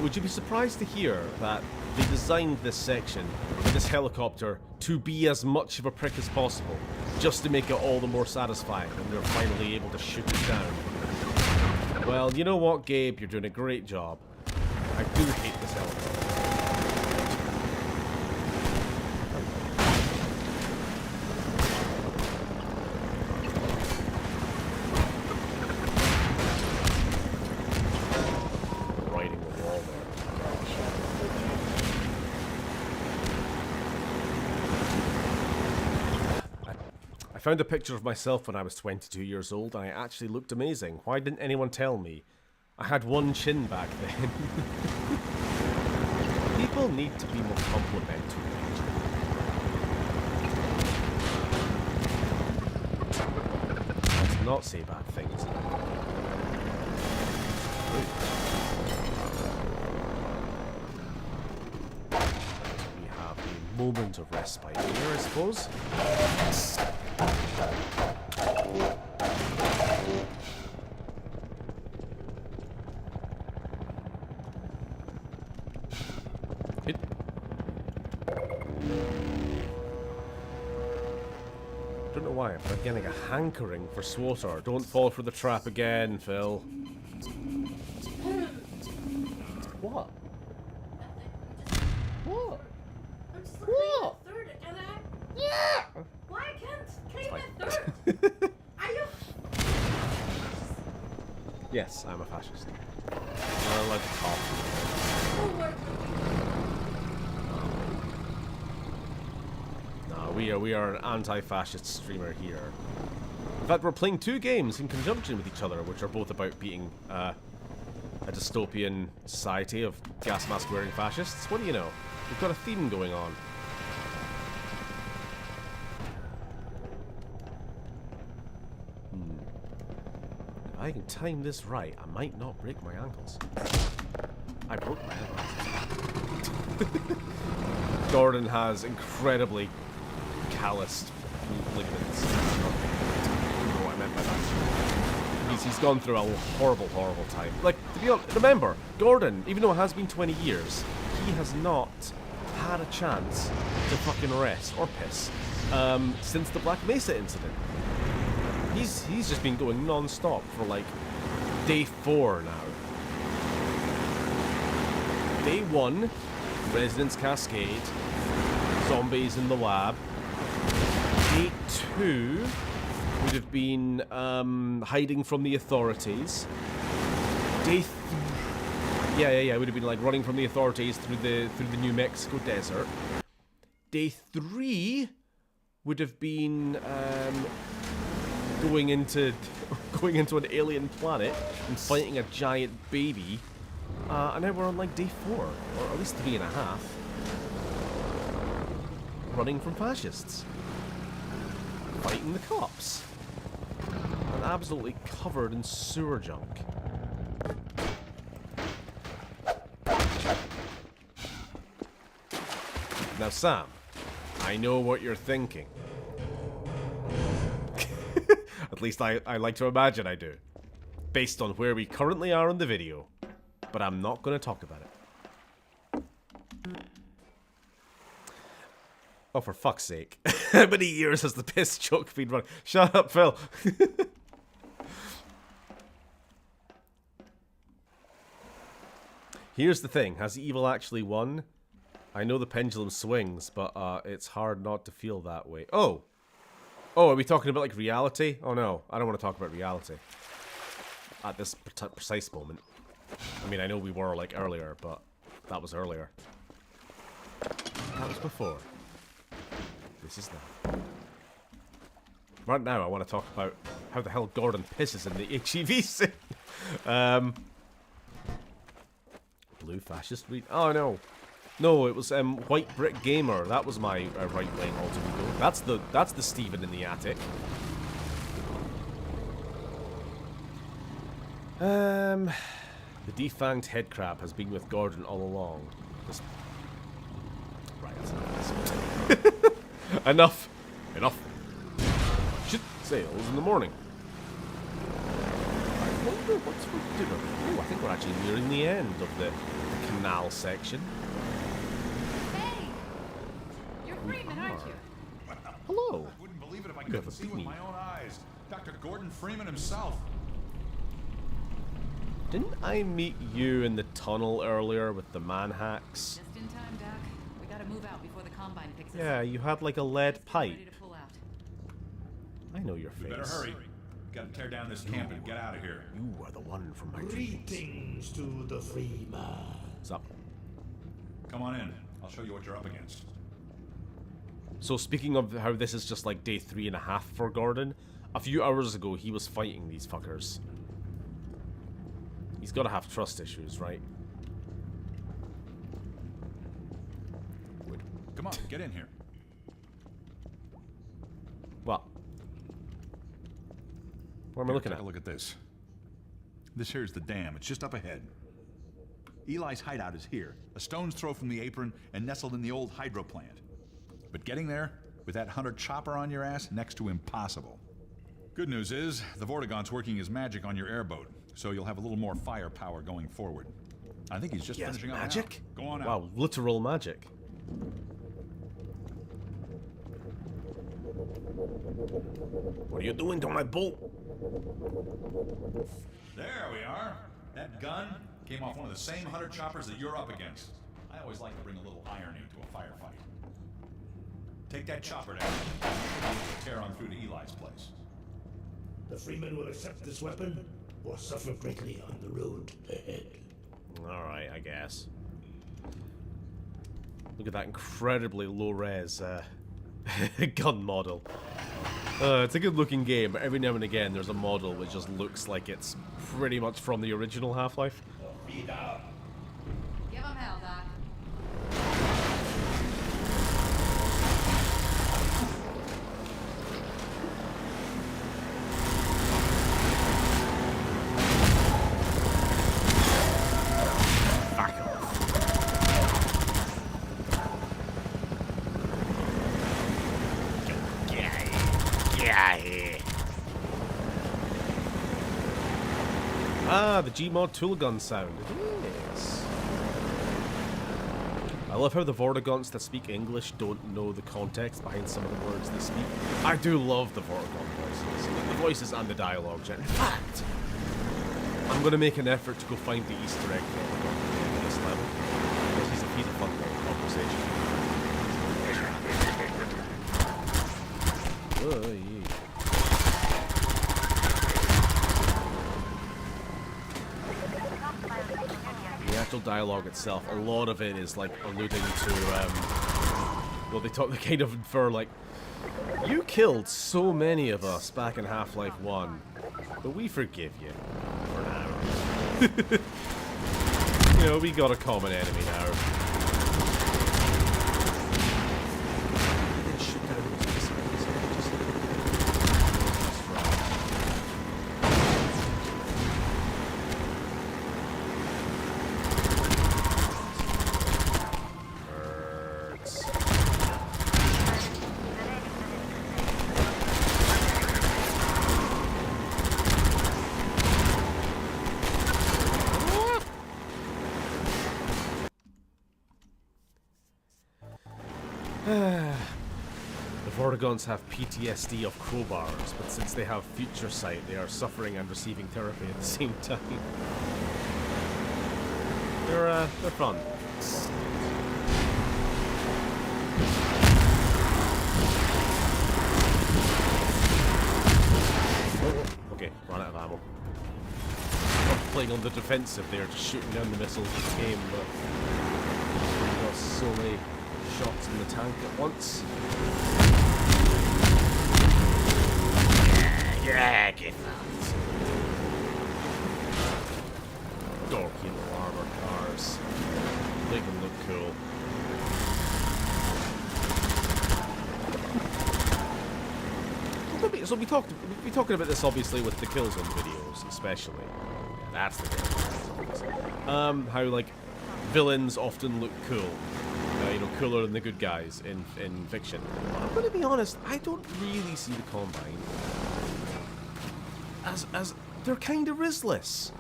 Would you be surprised to hear that they designed this section with this helicopter to be as much of a prick as possible, just to make it all the more satisfying when they're finally able to shoot it down? Well, you know what, Gabe? You're doing a great job. I do hate this helicopter. I found a picture of myself when I was 22 years old and I actually looked amazing. Why didn't anyone tell me? I had one chin back then. People need to be more complimentary. Let's not say bad things. We have a moment of respite here, I suppose. I don't know why, but I'm getting a hankering for Swatter. Don't fall for the trap again, Phil. What? What? I'm just looking at third, and yeah. Why can't you get third? Are you? Yes, I'm a fascist. I'm not allowed to talk. No, we are an anti-fascist streamer here. In fact, we're playing two games in conjunction with each other, which are both about beating a dystopian society of gas mask wearing fascists. What do you know? We've got a theme going on. If I can time this right, I might not break my ankles. I broke my ankles. Gordon has incredibly calloused ligaments. I don't know what I meant by that. He's gone through a horrible, horrible time. Like, to be honest, remember, Gordon, even though it has been 20 years, he has not had a chance to fucking rest or piss since the Black Mesa incident. He's just been going non-stop for like day 4 now. Day 1, Residence Cascade, zombies in the lab. Day 2 would have been hiding from the authorities. Day 3, yeah, would have been like running from the authorities through the New Mexico desert. Day 3 would have been going into an alien planet and fighting a giant baby. And now we're on like day 4, or at least 3.5. Running from fascists. Fighting the cops. And absolutely covered in sewer junk. Now Sam, I know what you're thinking. At least I like to imagine I do. Based on where we currently are in the video. But I'm not going to talk about it. Oh, for fuck's sake. How many years has the piss joke been running? Shut up, Phil. Here's the thing. Has evil actually won? I know the pendulum swings, but it's hard not to feel that way. Oh, are we talking about, like, reality? Oh, no. I don't want to talk about reality. At this precise moment. I mean, I know we were, like, earlier, but that was earlier. That was before. This is now. Right now, I want to talk about how the hell Gordon pisses in the HEV scene. Blue fascist read. Oh, no. No, it was White Brick Gamer. That was my right-wing alter ego. That's the Steven in the attic. The defanged head crab has been with Gordon all along. Just... Right, that's enough. Enough. Shit sails in the morning. I wonder what's for dinner. Oh, I think we're actually nearing the end of the canal section. Hey! You're Freeman, aren't you? Hello. I wouldn't believe it if I couldn't see with my own eyes. Dr. Gordon Freeman himself. Didn't I meet you in the tunnel earlier with the man-hacks? Just in time, Doc. We gotta move out before the Combine picks us up. Yeah, you had like a lead pipe. Ready to pull out. I know your face. You better hurry. Gotta tear down this camp and get out of here. You are the one from my dreams. Greetings to the Freeman. What's up? Come on in. I'll show you what you're up against. So speaking of how this is just like day 3.5 for Gordon, a few hours ago he was fighting these fuckers. He's gotta have trust issues, right? Come on, get in here. What? What am I looking at? Take a look at this. This here's the dam. It's just up ahead. Eli's hideout is here, a stone's throw from the apron and nestled in the old hydro plant. But getting there, with that hunter chopper on your ass, next to impossible. Good news is, the Vortigaunt's working his magic on your airboat, so you'll have a little more firepower going forward. I think he's just finishing up magic? now. Go on out. Wow, literal magic. What are you doing to my boat? There we are. That gun came off one of the same hunter choppers that you're up against. I always like to bring a little irony to a firefight. Take that chopper down. Tear on through to Eli's place. The Freeman will accept this weapon or suffer greatly on the road ahead. Alright, I guess. Look at that incredibly low-res gun model. It's a good-looking game, but every now and again there's a model which just looks like it's pretty much from the original Half-Life. Give him hell, Doc. Ah, the Gmod tool gun sound. Yes. I love how the Vortigaunts that speak English don't know the context behind some of the words they speak. I do love the Vortigaunt voices. The voices and the dialogue. In fact, I'm going to make an effort to go find the Easter egg Vortigaunt in this level. Because he's a fun little conversation. Oh, yeah. The actual dialogue itself, a lot of it is like alluding to, well, they kind of infer like, you killed so many of us back in Half-Life 1, but we forgive you for now. You know, we got a common enemy now. The Vortigaunts have PTSD of crowbars, but since they have future sight, they are suffering and receiving therapy at the same time. They're fun. Oh, okay, run out of ammo. Not playing on the defensive there, just shooting down the missiles with the game, but we've got so many shots in the tank at once. Yeah, get that. Dorky little armored cars. Make them look cool. So we'll be talking about this obviously with the Killzone videos, especially. Yeah, that's the thing. How like villains often look cool. You know, cooler than the good guys in fiction. But I'm going to be honest, I don't really see the Combine as they're kind of riskless.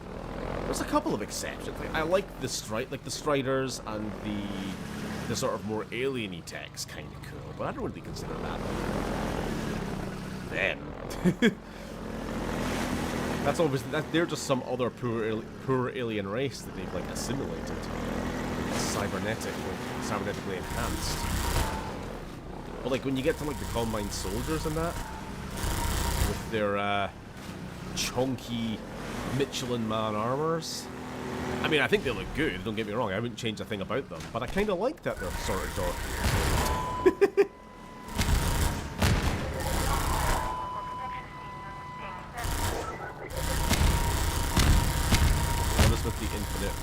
There's a couple of exceptions. I like the Striders and the sort of more alien-y techs kind of cool, but I don't really consider that them. That's obviously they're just some other poor alien race that they've like assimilated. Cybernetically enhanced. But like when you get to like the Combine soldiers and that, with their chunky Michelin Man armors, I mean I think they look good, don't get me wrong, I wouldn't change a thing about them, but I kind of like that they're sort of dorky. What is with the infinite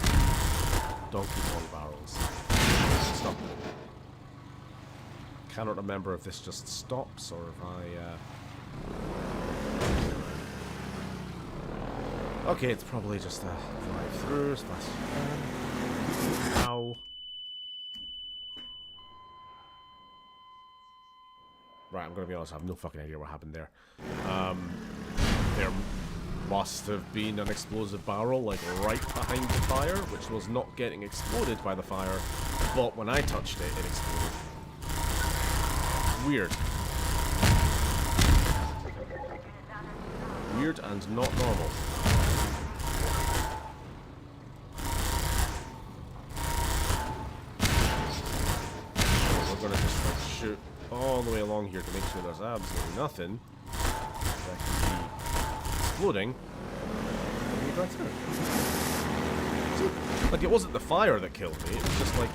Donkey Kong barrels? Stop. Cannot remember if this just stops or if I. Okay, it's probably just a drive through. Ow. Right, I'm gonna be honest. I have no fucking idea what happened there. There must have been an explosive barrel, like, right behind the fire, which was not getting exploded by the fire, but when I touched it, it exploded. Weird. Weird and not normal. We're gonna just like shoot all the way along here to make sure there's absolutely nothing that can be exploding. See, like it wasn't the fire that killed me, it was just like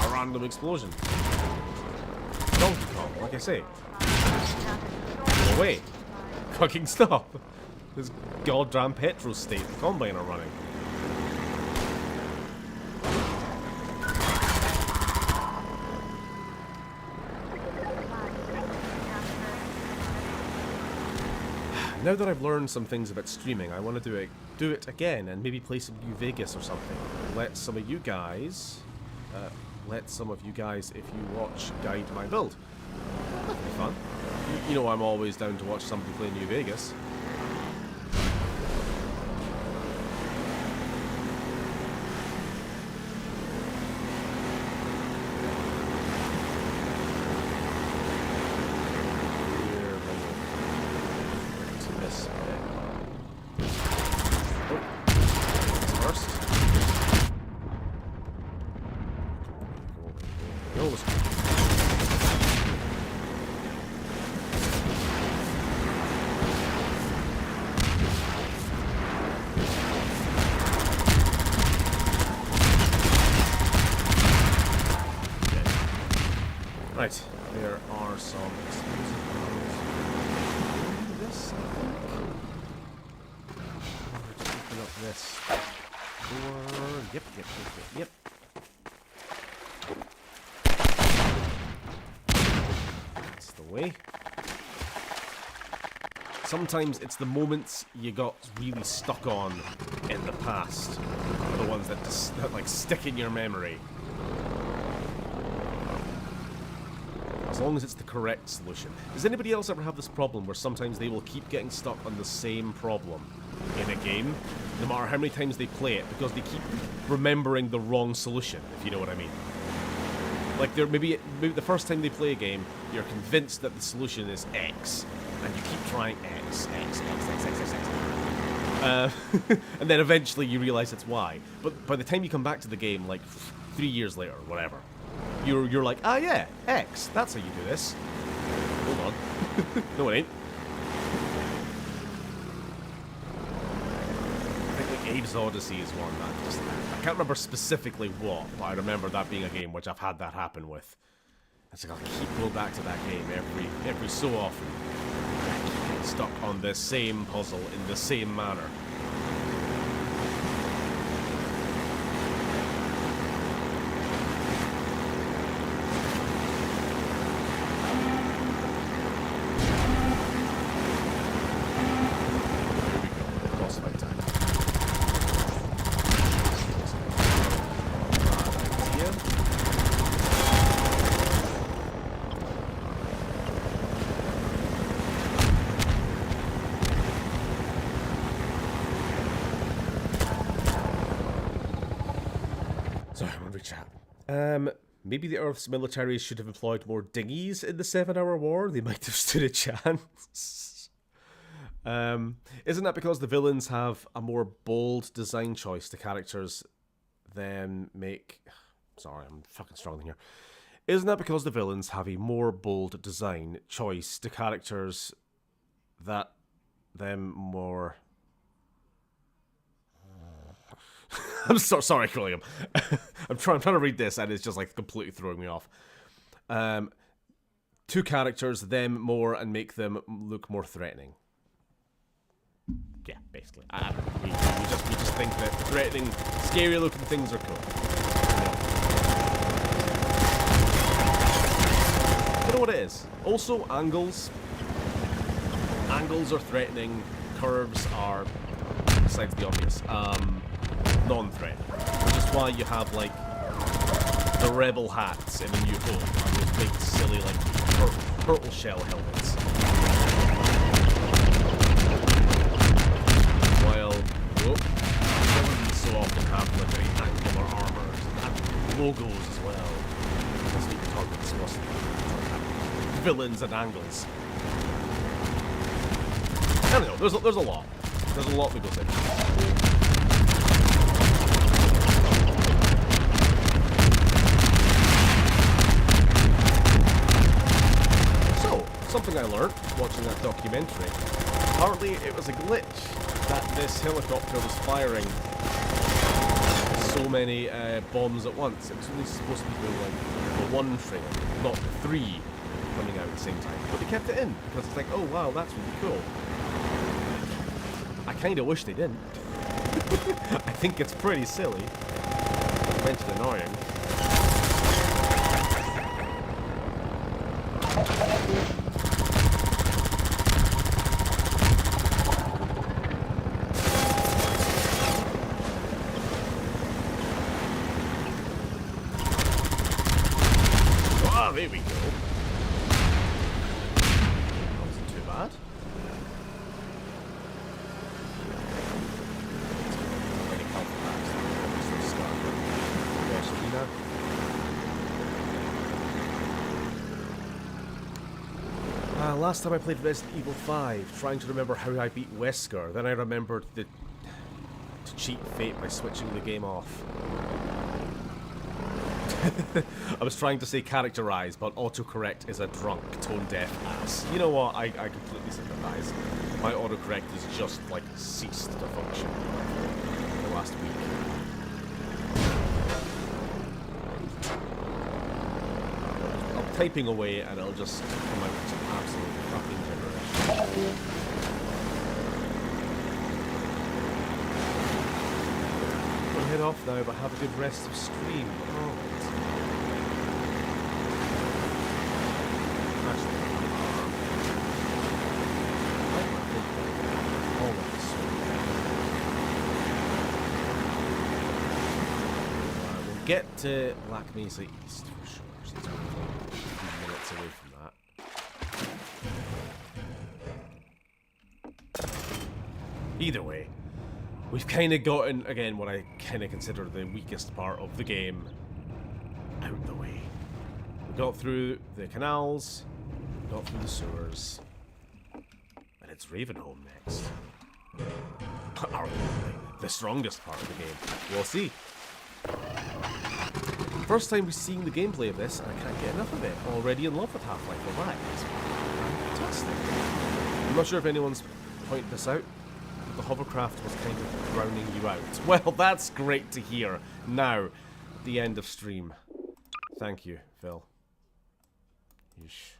a random explosion. Donkey Kong, like I say. Go away. Fucking stop. This goddamn petrol state the Combine are running. Now that I've learned some things about streaming, I want to do it again and maybe play some New Vegas or something. Let some of you guys, if you watch, guide my build. That'd be fun. You know I'm always down to watch somebody play New Vegas. You're always right, there are some explosive barrels. This, I think. Just open up this door. Yep. That's the way. Sometimes it's the moments you got really stuck on in the past, the ones that like stick in your memory. As long as it's the correct solution. Does anybody else ever have this problem where sometimes they will keep getting stuck on the same problem in a game, no matter how many times they play it, because they keep remembering the wrong solution, if you know what I mean? Like, maybe the first time they play a game, you're convinced that the solution is X, and you keep trying X. And then eventually you realize it's Y. But by the time you come back to the game, like 3 years later, or whatever, you're like, ah yeah, X, that's how you do this. Hold on. No, it ain't. I think like Abe's Odyssey is one that I can't remember specifically what, but I remember that being a game which I've had that happen with. It's like I'll keep going back to that game every so often. I keep getting stuck on the same puzzle in the same manner. Maybe the Earth's military should have employed more dinghies in the 7-hour war. They might have stood a chance. Isn't that because the villains have a more bold design choice to characters than make... Sorry, I'm fucking struggling here. Isn't that because the villains have a more bold design choice to characters that them more... I'm so sorry, William. I'm trying to read this and it's just like completely throwing me off. Two characters, them more, and make them look more threatening. Yeah, basically. We just think that threatening, scary looking things are cool. You know what it is? Also, angles. Angles are threatening. Curves are, besides the obvious, non-threatening. Which is why you have, like, the rebel hats in A New Hope and those big, silly, like, turtle shell helmets. While, villains so often have, like, very angular armor and logos as well. That's what you're talking about, this villains and angles. I don't know, there's a lot. There's a lot that goes into it. Something I learned watching that documentary. Apparently it was a glitch that this helicopter was firing so many bombs at once. It was only supposed to be doing like the one thing, not the three coming out at the same time. But they kept it in because it's like, oh wow, that's really cool. I kind of wish they didn't. I think it's pretty silly. It's meant to be annoying. There we go. That wasn't too bad. Last time I played Resident Evil 5, trying to remember how I beat Wesker, then I remembered to cheat fate by switching the game off. I was trying to say characterize, but autocorrect is a drunk, tone-deaf ass. You know what? I completely sympathize. My autocorrect has just, like, ceased to function the last week. I'm typing away and it'll just come out with some absolute fucking gibberish. We'll head off now, but have a good rest of stream. Oh. Get to Lac Mesa East for sure, since we're only a few minutes away from that. Either way, we've kind of gotten, again, what I kind of consider the weakest part of the game out the way. We got through the canals, got through the sewers, and it's Ravenholm next. Arguably the strongest part of the game. We'll see. First time we've seen the gameplay of this, and I can't get enough of it. Already in love with Half-Life Alive. It's fantastic. I'm not sure if anyone's pointed this out. The hovercraft was kind of drowning you out. Well, that's great to hear. Now, the end of stream. Thank you, Phil. Yeesh.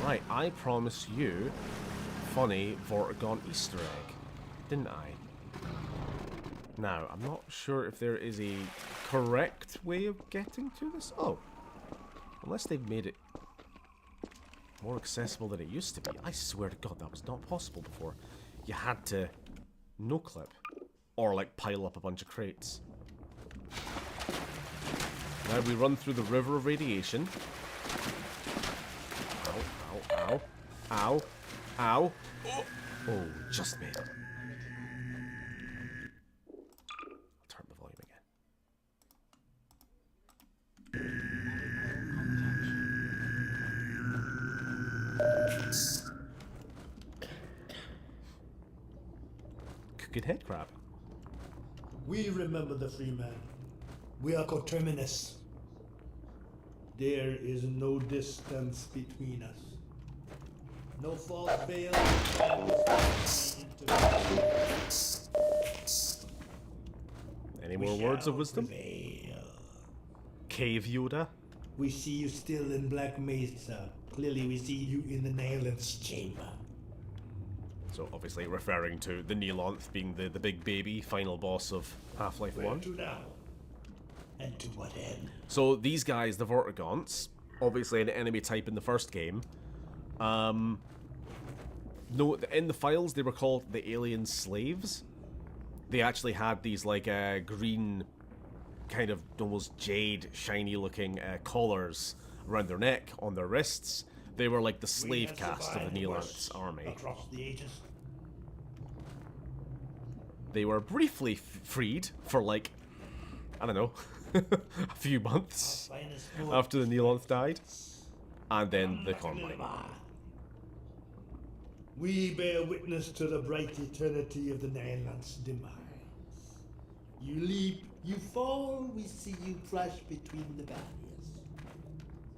Right. I promised you funny Vortigaunt Easter egg, didn't I? Now, I'm not sure if there is a correct way of getting to this. Oh, unless they've made it more accessible than it used to be. I swear to God, that was not possible before. You had to no-clip or, like, pile up a bunch of crates. Now we run through the river of radiation. Ow, ow, ow, ow, ow. Oh, just made it. Turn the volume again. Good head crab. We remember the free man. We are coterminous. There is no distance between us. No false veil. Any more words of wisdom? Cave Yoda? We see you still in Black Mesa. Clearly we see you in the Nailance chamber. So obviously referring to the Neelanth being the big baby final boss of Half-Life 1. Where to now? And to what end? So these guys, the Vortigaunts, obviously an enemy type in the first game. No, in the files they were called the alien slaves. They actually had these like green, kind of almost jade, shiny looking collars around their neck, on their wrists. They were like the slave caste of the Neelanth's army. Across the ages. They were briefly freed for like, I don't know, a few months after the Neelanth died. And then the Combine. We bear witness to the bright eternity of the Nailance demise. You leap, you fall, we see you crash between the barriers.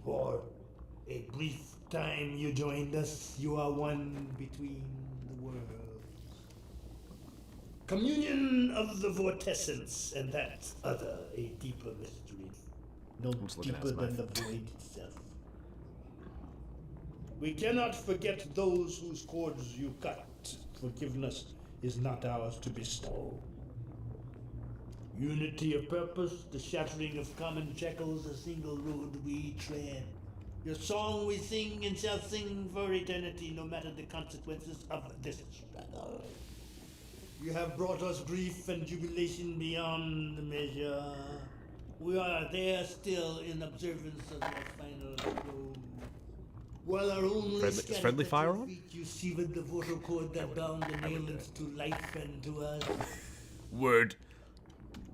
For a brief time you joined us, you are one between the worlds. Communion of the vortessence, and that other, a deeper mystery. No deeper than the void itself. We cannot forget those whose cords you cut. Forgiveness is not ours to bestow. Unity of purpose, the shattering of common shackles, a single road we tread. Your song we sing and shall sing for eternity, no matter the consequences of this struggle. You have brought us grief and jubilation beyond measure. We are there still in observance of your final doom. While our only friendly fire on? feet, you severed the vocal cord that bound the Nailance to life and to us. Word.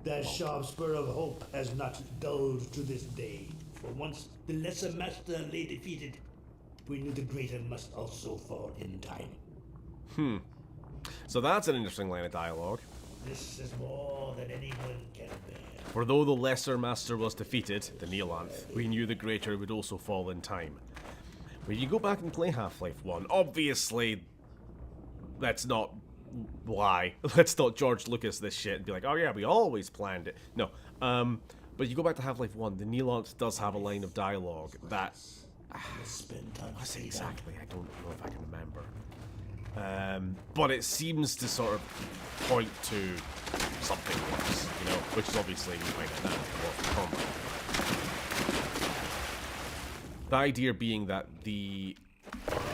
That sharp spur of hope has not dulled to this day. For once the lesser master lay defeated, we knew the greater must also fall in time. So that's an interesting line of dialogue. This is more than anyone can bear. For though the lesser master was defeated, the Neolanth, we knew the greater would also fall in time. When you go back and play Half-Life 1, obviously, let's not lie. Let's not George Lucas this shit and be like, oh yeah, we always planned it. No. But you go back to Half-Life 1, the Neolanth does have a line of dialogue that... what's it exactly? I don't know if I can remember. But it seems to sort of point to something worse, you know, which is obviously we find out now what combat. The idea being that the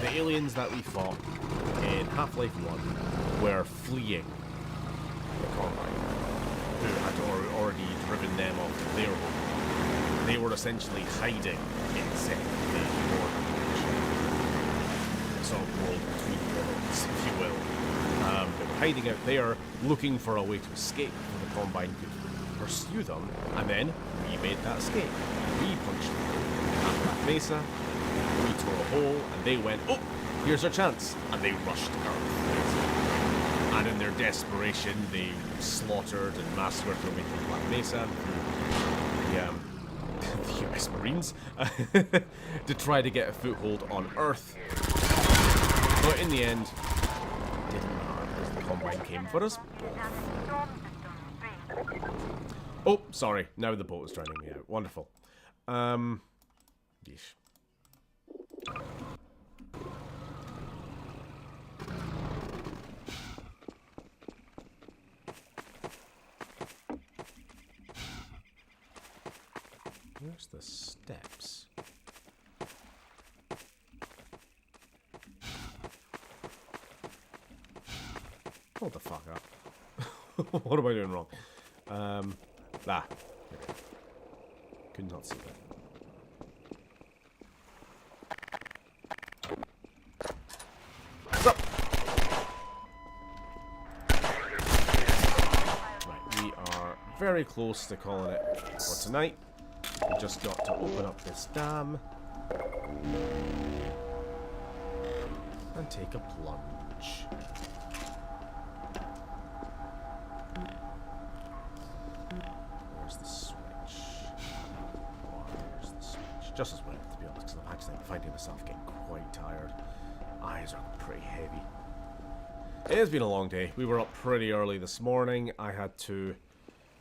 aliens that we fought in Half-Life 1 were fleeing the Combine, who had already driven them off to their home. They were essentially hiding in the sort of world between worlds, if you will. They were hiding out there, looking for a way to escape so the Combine could pursue them, and then we made that escape. We punched them at Black Mesa, we tore a hole, and they went, oh, here's our chance, and they rushed Earth. And in their desperation, they slaughtered and massacred their way through Black Mesa and through the US Marines to try to get a foothold on Earth. But in the end, it didn't matter because the Combine came for us both. Oh, sorry. Now the boat is drowning me out. Wonderful. Yeesh. Where's the steps? Hold the fuck up. What am I doing wrong? Okay. Could not see that. What's up? Right, we are very close to calling it for tonight. We just got to open up this dam and take a plunge. Where's the switch? Where's the switch? Just as well, to be honest, because I'm actually finding myself getting quite tired. Eyes are pretty heavy. It has been a long day. We were up pretty early this morning. I had to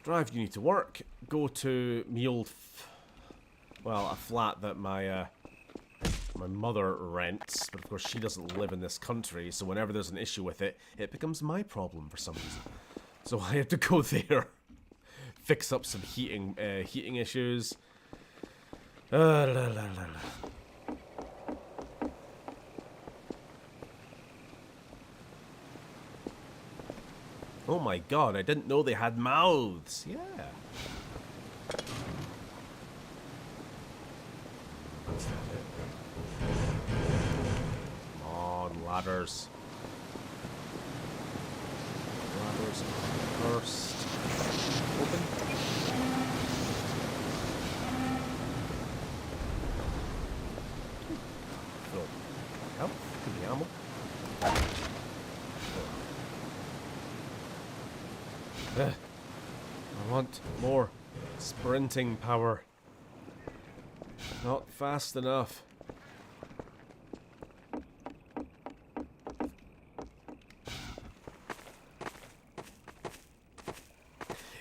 drive Uni to work, go to me old, a flat that my mother rents, but of course she doesn't live in this country, so whenever there's an issue with it, it becomes my problem for some reason. So I had to go there, fix up some heating issues. Oh my god, I didn't know they had mouths. Yeah. Come on, ladders. Ladders first. Open. Full health. Give me ammo. I want more sprinting power. Not fast enough.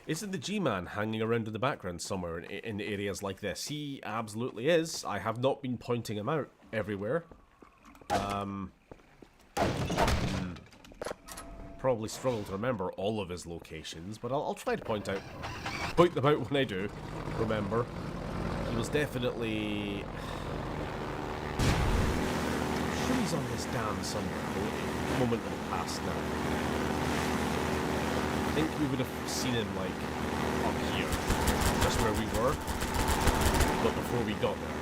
Isn't the G-Man hanging around in the background somewhere in areas like this? He absolutely is. I have not been pointing him out everywhere. Probably struggle to remember all of his locations, but I'll try to point them out when I do remember. He was definitely... I'm sure he's on this dam somewhere. A moment will pass now. I think we would have seen him, like, up here. Just where we were. But before we got there.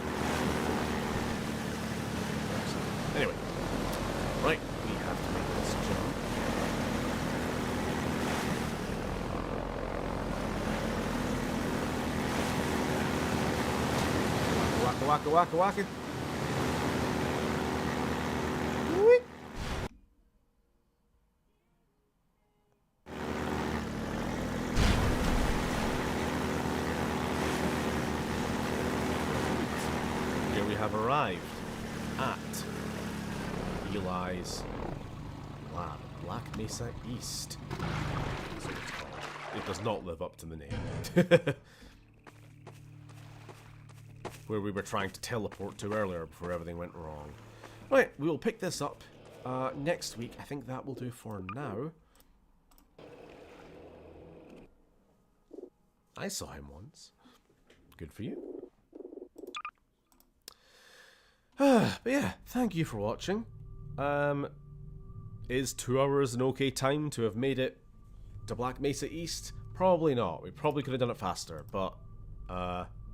Anyway. Right, we have to make this jump. Waka waka waka. have arrived at Eli's lab, Black Mesa East. That's what it's called. It does not live up to the name. Where we were trying to teleport to earlier before everything went wrong. Right, we will pick this up next week. I think that will do for now. I saw him once. Good for you. But yeah, thank you for watching. Is 2 hours an okay time to have made it to Black Mesa East? Probably not. We probably could have done it faster, but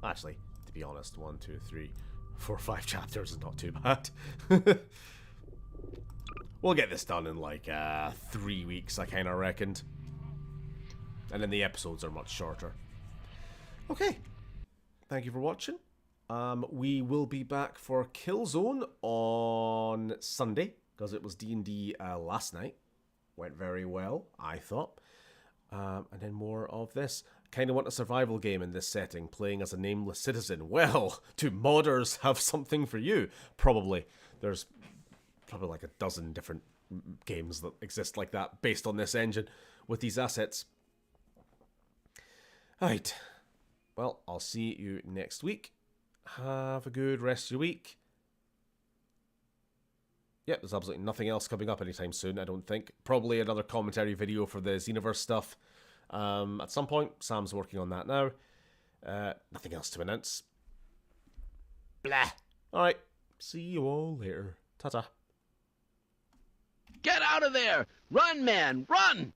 actually, to be honest, 1, 2, 3, 4, 5 chapters is not too bad. We'll get this done in like 3 weeks, I kind of reckoned. And then the episodes are much shorter. Okay. Thank you for watching. We will be back for Killzone on Sunday, because it was D&D last night. Went very well, I thought. And then more of this. Kind of want a survival game in this setting, playing as a nameless citizen. Well, do modders have something for you? Probably. There's probably like a dozen different games that exist like that, based on this engine, with these assets. Right. Well, I'll see you next week. Have a good rest of your week. Yep, there's absolutely nothing else coming up anytime soon, I don't think. Probably another commentary video for the Xenoverse stuff. At some point, Sam's working on that now. Nothing else to announce. Blah. Alright, see you all later. Ta-ta. Get out of there! Run, man, run!